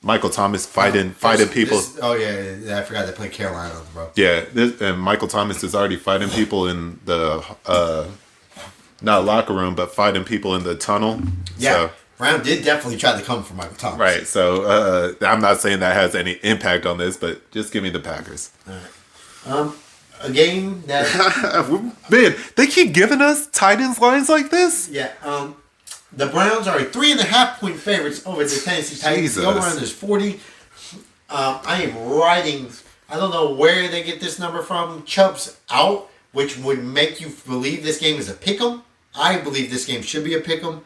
Michael Thomas fighting people. I forgot they played Carolina, bro. Yeah, and Michael Thomas is already fighting people in the not locker room, but fighting people in the tunnel. Yeah, So, Brown did definitely try to come for Michael Thomas. right. So I'm not saying that has any impact on this, but just give me the Packers. A game that Man, they keep giving us Titans lines like this. the Browns are a 3.5-point favorites over the Tennessee Titans. The Jesus. over-under is 40. I am riding. I don't know where they get this number from. Chubb's out, which would make you believe this game is a pick'em. I believe this game should be a pick'em.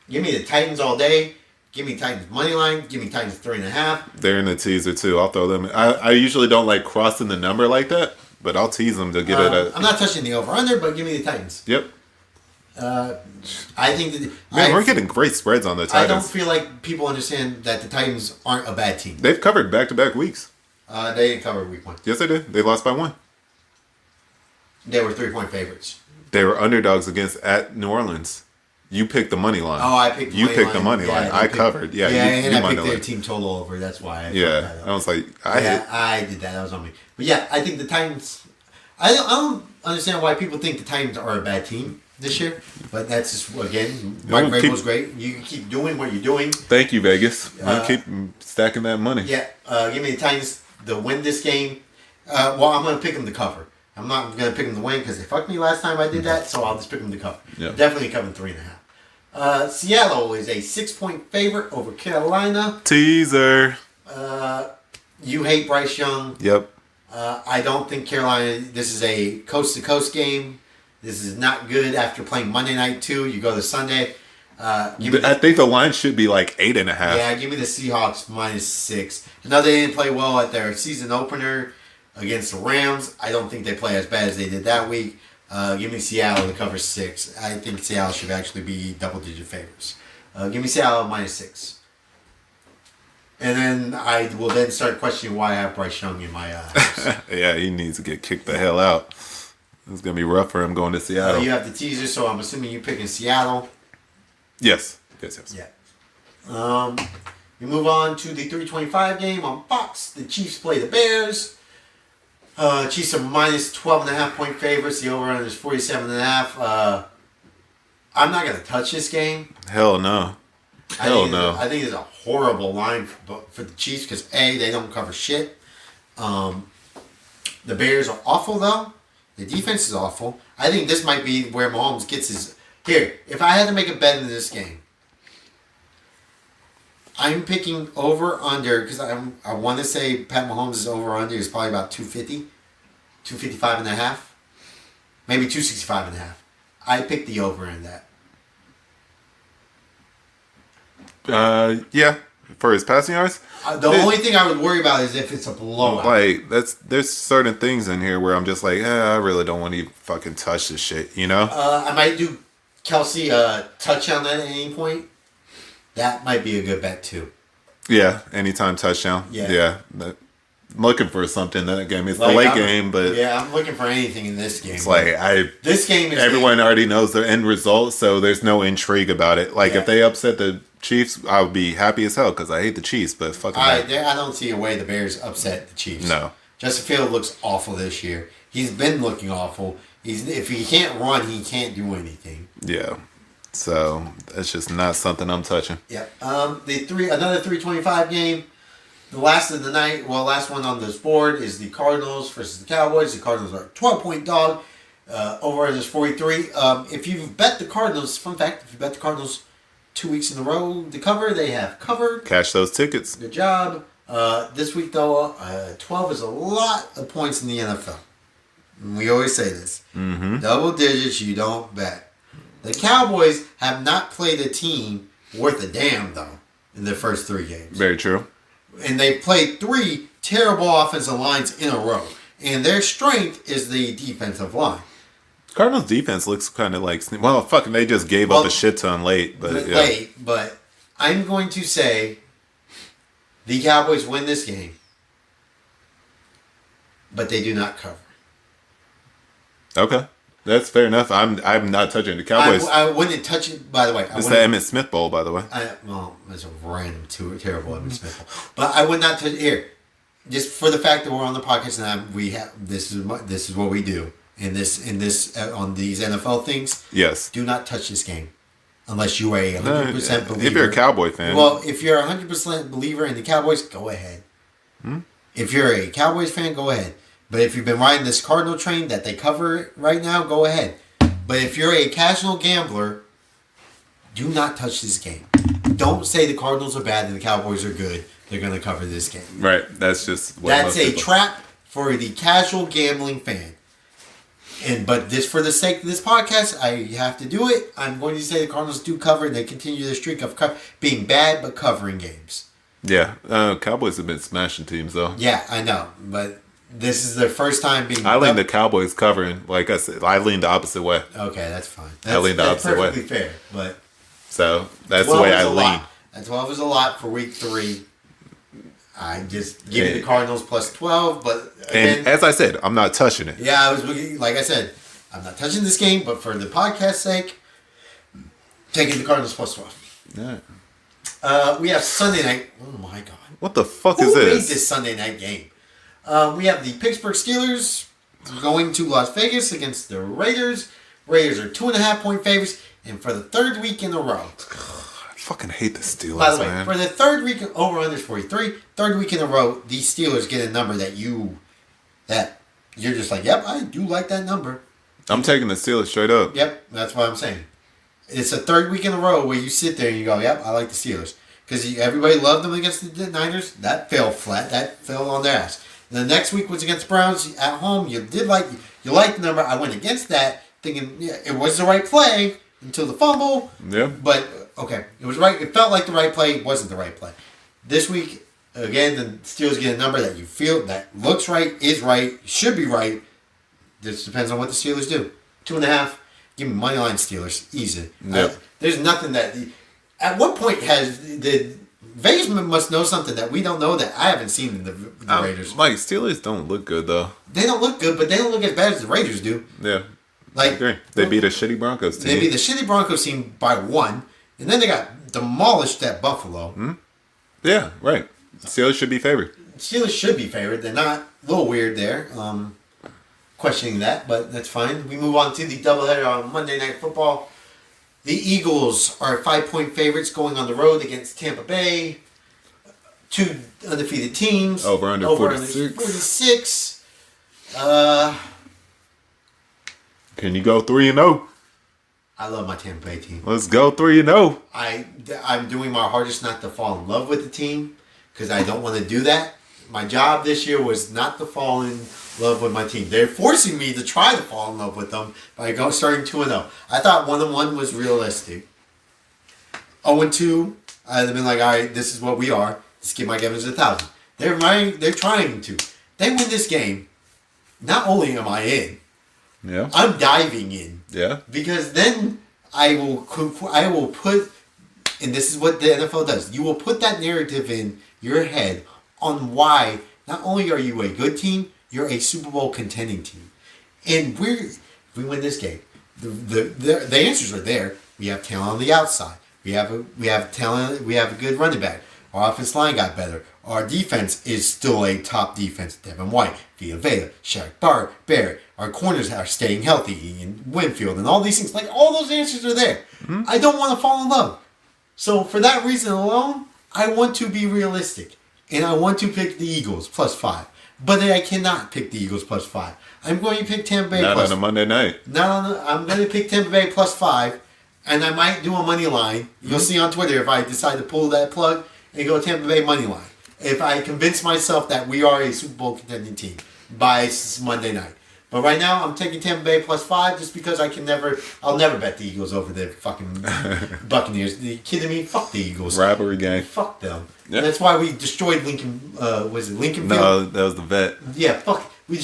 Give me the Titans all day. Give me Titans money line. Give me Titans 3.5. They're in the teaser too. I'll throw them. I usually don't like crossing the number like that, but I'll tease them to give it a. I'm not touching the over-under, but give me the Titans. Yep. I think that Man, we're getting great spreads on the I don't Titans. feel like people understand that the Titans aren't a bad team. They've covered back-to-back weeks. They didn't cover week 1. Yes, they did. They lost by 1. They were 3-point favorites. They were underdogs at New Orleans. You picked the money line. Oh, I picked the You money picked the line. money Yeah, line. I I picked- covered. Yeah, and you I money picked their line. team total over. That's why. I fucked Yeah, that up. I was like, I did that. That was on me. But yeah, I think the Titans. I don't understand why people think the Titans are a bad team this year. But that's just again, Mike keep- Vrabel's great. You keep doing what you're doing. Thank you, Vegas. You keep stacking that money. Yeah, give me the Titans to win this game. Well, I'm going to pick them to cover. I'm not going to pick them to win because they fucked me last time I did that. So I'll just pick them to cover. Yeah. Definitely covering 3.5. Seattle is a 6-point favorite over Carolina. Teaser. You hate Bryce Young. Yep. I don't think Carolina. This is a coast to coast game. This is not good after playing Monday night too. You go to Sunday. Give me I think the line should be like 8.5. yeah, give me the Seahawks -6. I know they didn't play well at their season opener against the Rams. I don't think they play as bad as they did that week. Give me Seattle to cover 6. I think Seattle should actually be double-digit favorites. Give me Seattle -6. And then I will then start questioning why I have Bryce Young in my house. Yeah, he needs to get kicked the hell out. It's gonna be rough for him going to Seattle. You have the teaser, so I'm assuming you're picking Seattle. Yes. Yes. Yeah. We move on to the 325 game on Fox. The Chiefs play the Bears. Chiefs are -12.5-point favorites. The over-under is 47.5. I'm not going to touch this game. Hell no. Hell no. I think it's a horrible line for the Chiefs because A, they don't cover shit. The Bears are awful though. The defense is awful. I think this might be where Mahomes gets his. Here, if I had to make a bet in this game, I'm picking over under because I want to say Pat Mahomes' over under is probably about 250, 255 and a half, maybe 265 and a half. I picked the over in that. Yeah, for his passing yards. The only thing I would worry about is if it's a blowout. Like there's certain things in here where I'm just like, I really don't want to fucking touch this shit, you know? I might do Kelsey a touchdown at any point. That might be a good bet too. Yeah, anytime touchdown. Yeah. I'm looking for something in that game. It's the Like, late I'm- game, but yeah, I'm looking for anything in this game. it's like This game is everyone already knows the end result, so there's no intrigue about it. Like Yeah. if they upset the Chiefs, I would be happy as hell because I hate the Chiefs, but fucking I don't see a way the Bears upset the Chiefs. No. Justin Field looks awful this year. He's been looking awful. If he can't run, he can't do anything. yeah. So that's just not something I'm touching. Yep. Another 325 game. The last of the night, last one on this board is the Cardinals versus the Cowboys. The Cardinals are a 12-point dog. Over is 43. If you've bet the Cardinals, fun fact, if you bet the Cardinals 2 weeks in a row to cover, they have covered. Cash those tickets. Good job. This week, though, 12 is a lot of points in the NFL. And we always say this. Mm-hmm. Double digits, you don't bet. The Cowboys have not played a team worth a damn, though, in their first 3 games. Very true. And they played 3 terrible offensive lines in a row. And their strength is the defensive line. Cardinals defense looks kind of like, well, fucking, they just gave up a shit ton late, but yeah. Late, but I'm going to say the Cowboys win this game, but they do not cover. Okay, that's fair enough. I'm not touching the Cowboys. I wouldn't touch it. By the way, It's the Emmitt Smith Bowl, by the way. It's a random, terrible Emmitt Smith Bowl. But I would not touch here, just for the fact that we're on the podcast and this is what we do in this on these NFL things. Yes. Do not touch this game unless you are a 100% believer. If you're a Cowboy fan. Well, if you're a 100% believer in the Cowboys, go ahead. If you're a Cowboys fan, go ahead. But if you've been riding this Cardinal train that they cover right now, go ahead. But if you're a casual gambler, do not touch this game. Don't say the Cardinals are bad and the Cowboys are good. They're going to cover this game. Right. That's just what That's most a people- trap for the casual gambling fan. But just for the sake of this podcast, I have to do it. I'm going to say the Cardinals do cover, and they continue their streak of being bad but covering games. Yeah. Cowboys have been smashing teams, though. Yeah, I know, but this is their first time being. I lean the Cowboys covering. Like I said, I lean the opposite way. Okay, that's fine. I lean the opposite way. Perfectly fair, but So that's the way I lean. lot. That 12 is a lot for week 3. I just give you the Cardinals plus 12, but again, And as I said, I'm not touching it. yeah, like I said, I'm not touching this game, but for the podcast's sake, taking the Cardinals plus 12. Yeah. We have Sunday night. Oh my God. What the fuck Who is made this? this Sunday night game? We have the Pittsburgh Steelers going to Las Vegas against the Raiders. Raiders are 2.5-point favorites, and for the 3rd week in a row. I fucking hate the Steelers, By the way, man. for the 3rd week, over under 43, 3rd week in a row, the Steelers get a number that you're just like, yep, I do like that number. I'm taking the Steelers straight up. Yep, that's what I'm saying. It's a 3rd week in a row where you sit there and you go, yep, I like the Steelers. Because everybody loved them against the Niners. That fell flat. That fell on their ass. And the next week was against Browns at home. You liked the number. I went against that thinking it was the right play until the fumble. Yeah. But, okay, it was right. It felt like the right play. It wasn't the right play. This week, again, the Steelers get a number that you feel that looks right, is right, should be right. This depends on what the Steelers do. 2.5. Give me money line Steelers. Easy. Yep. There's nothing that... At what point has the Vegas must know something that we don't know that I haven't seen in the Raiders? Like, Steelers don't look good, though. They don't look good, but they don't look as bad as the Raiders do. Yeah. Like, I agree. They beat a shitty Broncos team. They beat the shitty Broncos team by 1, and then they got demolished at Buffalo. Yeah, right. Steelers should be favored. Steelers should be favored. They're not. A little weird there. Questioning that, but that's fine. We move on to the doubleheader on Monday Night Football. The Eagles are 5-point favorites going on the road against Tampa Bay. Two undefeated teams. Over under 46. 46. Can you go 3-0? I love my Tampa Bay team. Let's go 3-0. I'm doing my hardest not to fall in love with the team because I don't want to do that. My job this year was not to fall in love with my team. They're forcing me to try to fall in love with them by starting 2-0. I thought 1-1 was realistic. 0-2, I'd have been like, all right, this is what we are. Let's give Mike Evans 1,000. They're trying to. They win this game. Not only am I in, Yeah. I'm diving in. Yeah. Because then I will put, and this is what the NFL does. You will put that narrative in your head on why not only are you a good team, you're a Super Bowl contending team. And if we win this game, the answers are there. We have talent on the outside. We have talent. We have a good running back. Our offensive line got better. Our defense is still a top defense. Devin White, Vita Vea, Shaq Barrett. Our corners are staying healthy. And Winfield and all these things. Like, all those answers are there. Mm-hmm. I don't want to fall in love. So for that reason alone, I want to be realistic. And I want to pick the Eagles +5. But I cannot pick the Eagles +5. I'm going to pick Tampa Bay Not on a Monday night. I'm going to pick Tampa Bay +5. And I might do a money line. You'll see on Twitter if I decide to pull that plug and go Tampa Bay money line. If I convince myself that we are a Super Bowl contending team by Monday night. But right now, I'm taking Tampa Bay +5 just because I'll never bet the Eagles over the fucking Buccaneers. Are you kidding me? Fuck the Eagles. Rivalry game. Fuck them. Yep. That's why we destroyed Lincoln, was it Lincoln Field? No, that was the vet. Yeah, fuck. We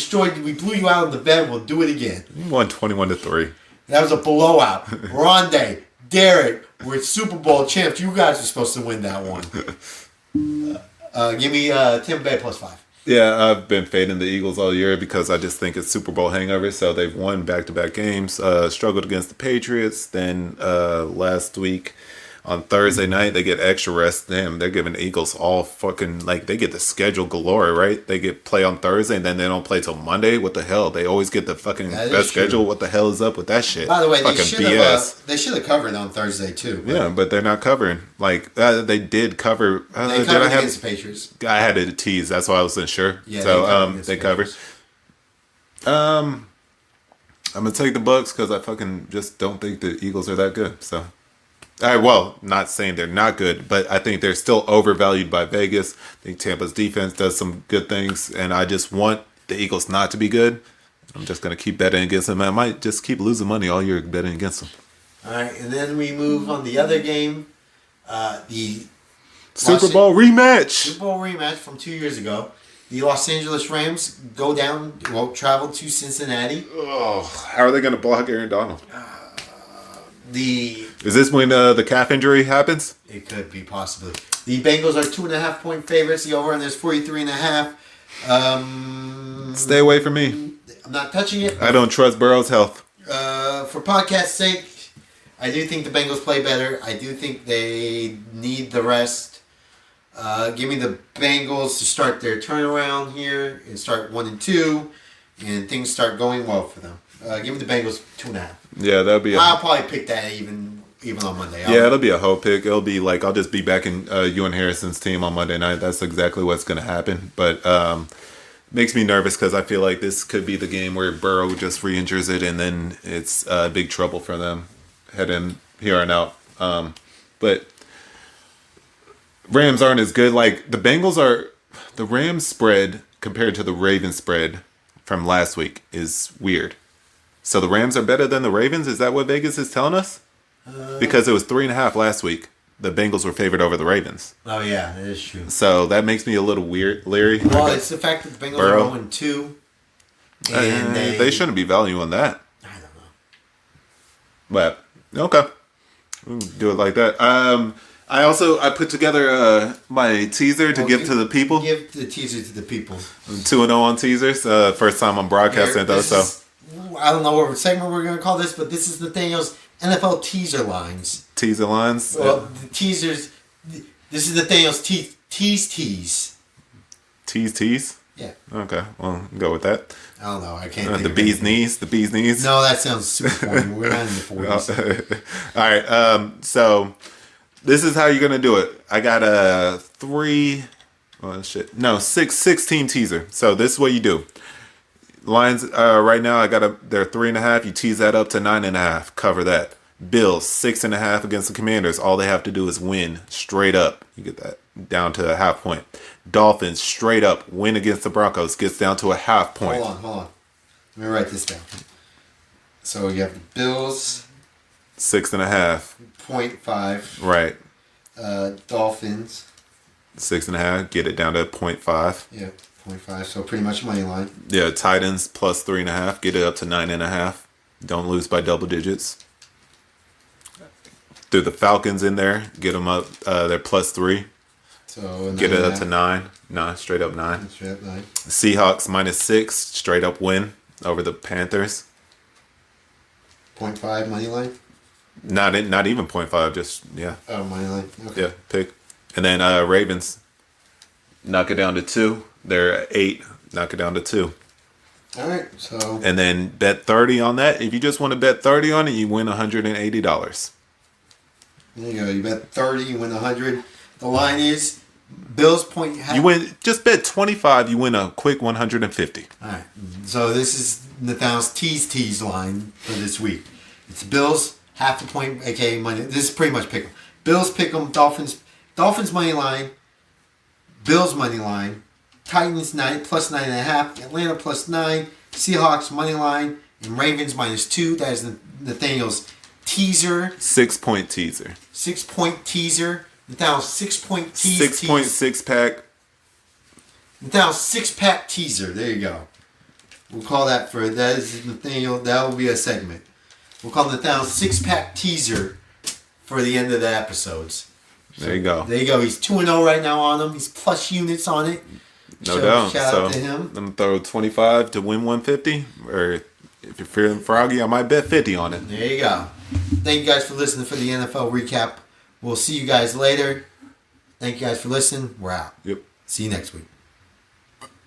blew you out in the vet. We'll do it again. You won 21-3. That was a blowout. Rondé, Derek, we're Super Bowl champs. You guys are supposed to win that one. Give me Tampa Bay +5. Yeah, I've been fading the Eagles all year because I just think it's Super Bowl hangover. So they've won back-to-back games, struggled against the Patriots. Then last week on Thursday night, they get extra rest. Damn, they're giving the Eagles all fucking, like, they get the schedule galore, right? They get play on Thursday and then they don't play till Monday. What the hell? They always get the fucking best schedule. What the hell is up with that shit? By the way, fucking they should have covered on Thursday too. Yeah, but they're not covering. Like, they did cover. They covered against the Patriots. I had to tease. That's why I wasn't sure. Yeah, so they covered. I'm gonna take the Bucks because I fucking just don't think the Eagles are that good. So, well, not saying they're not good, but I think they're still overvalued by Vegas. I think Tampa's defense does some good things, and I just want the Eagles not to be good. I'm just gonna keep betting against them. I might just keep losing money all year betting against them. All right, and then we move on the other game, the Super Bowl rematch from 2 years ago. The Los Angeles Rams travel to Cincinnati. Oh, how are they going to block Aaron Donald? Is this when the calf injury happens? It could be possibly. The Bengals are 2.5-point favorites. The over-under is 43.5. Stay away from me. I'm not touching it. I don't trust Burrow's health. For podcast sake, I do think the Bengals play better. I do think they need the rest. Give me the Bengals to start their turnaround here and start 1-2, and things start going well for them. Give me the Bengals 2.5. Yeah, that'll be. I'll probably pick that even on Monday. It'll be a whole pick. It'll be like I'll just be back in Ewan Harrison's team on Monday night. That's exactly what's going to happen. But makes me nervous because I feel like this could be the game where Burrow just re-injures it, and then it's big trouble for them heading here on out. But Rams aren't as good. Like the Rams spread compared to the Ravens spread from last week is weird. So the Rams are better than the Ravens? Is that what Vegas is telling us? Because it was 3.5 last week. The Bengals were favored over the Ravens. Oh yeah, that is true. So that makes me a little leery. Well, it's the fact that the Bengals are 0-2. And they shouldn't be valuing that. I don't know. But okay. We'll do it like that. I put together my teaser to give to the people. Give the teaser to the people. 2-0 on teasers. First time I'm broadcasting though. I don't know what segment we're going to call this, but this is Nathaniel's NFL teaser lines. Teaser lines? Well, the teasers. This is Nathaniel's tease. Tease? Yeah. Okay, well, go with that. I don't know. I can't think The of bee's anything. knees. The bee's knees. No, that sounds super corny. We're not in the 40s. All right. So this is how you're gonna do it. I got a 16 teaser. So this is what you do. Lions right now. They're 3.5. You tease that up to 9.5. Cover that. Bills 6.5 against the Commanders. All they have to do is win straight up. You get that down to a half point. Dolphins straight up win against the Broncos, gets down to a half point. Hold on. Let me write this down. So you have the Bills, 6.5. 0.5. Right. Dolphins. 6.5. Get it down to 0.5. Yeah, 0.5. So pretty much money line. Yeah. Titans plus 3.5. Get it up to 9.5. Don't lose by double digits. Threw the Falcons in there. Get them up. They're plus 3. So Get it up to 9. 9. Straight up 9. Straight up 9. Seahawks -6. Straight up win over the Panthers. 0.5 money line. Not even 0.5. Just yeah. Oh, money line. Okay. Yeah, pick. And then Ravens, knock it down to 2. They're at 8. Knock it down to 2. All right. So And then bet 30 on that. If you just want to bet 30 on it, you win $180. there you go. You bet 30, you win 100. The line is Bills point. You win. Just bet 25. You win a quick 150. All right. So this is Nathan's tease line for this week. It's Bills half the point, aka money. This is pretty much pick 'em. Bills pick 'em. Dolphins money line. Bills money line. Titans 9 plus 9.5. Atlanta plus 9. Seahawks money line and Ravens -2. That is Nathaniel's teaser. 6-point teaser. 6-point teaser. Nathaniel's 6-point tease. 6.6 pack. Nathaniel's 6-pack teaser. There you go. We'll call that that is Nathaniel. That will be a segment. We'll call Nathaniel's 6-pack teaser for the end of the episodes. There you go. There you go. He's 2-0 right now on them. He's plus units on it. No doubt. Shout So out to him. I'm gonna throw 25 to win 150. Or if you're feeling froggy, I might bet 50 on it. There you go. Thank you guys for listening for the NFL recap. We'll see you guys later. Thank you guys for listening. We're out. Yep. See you next week.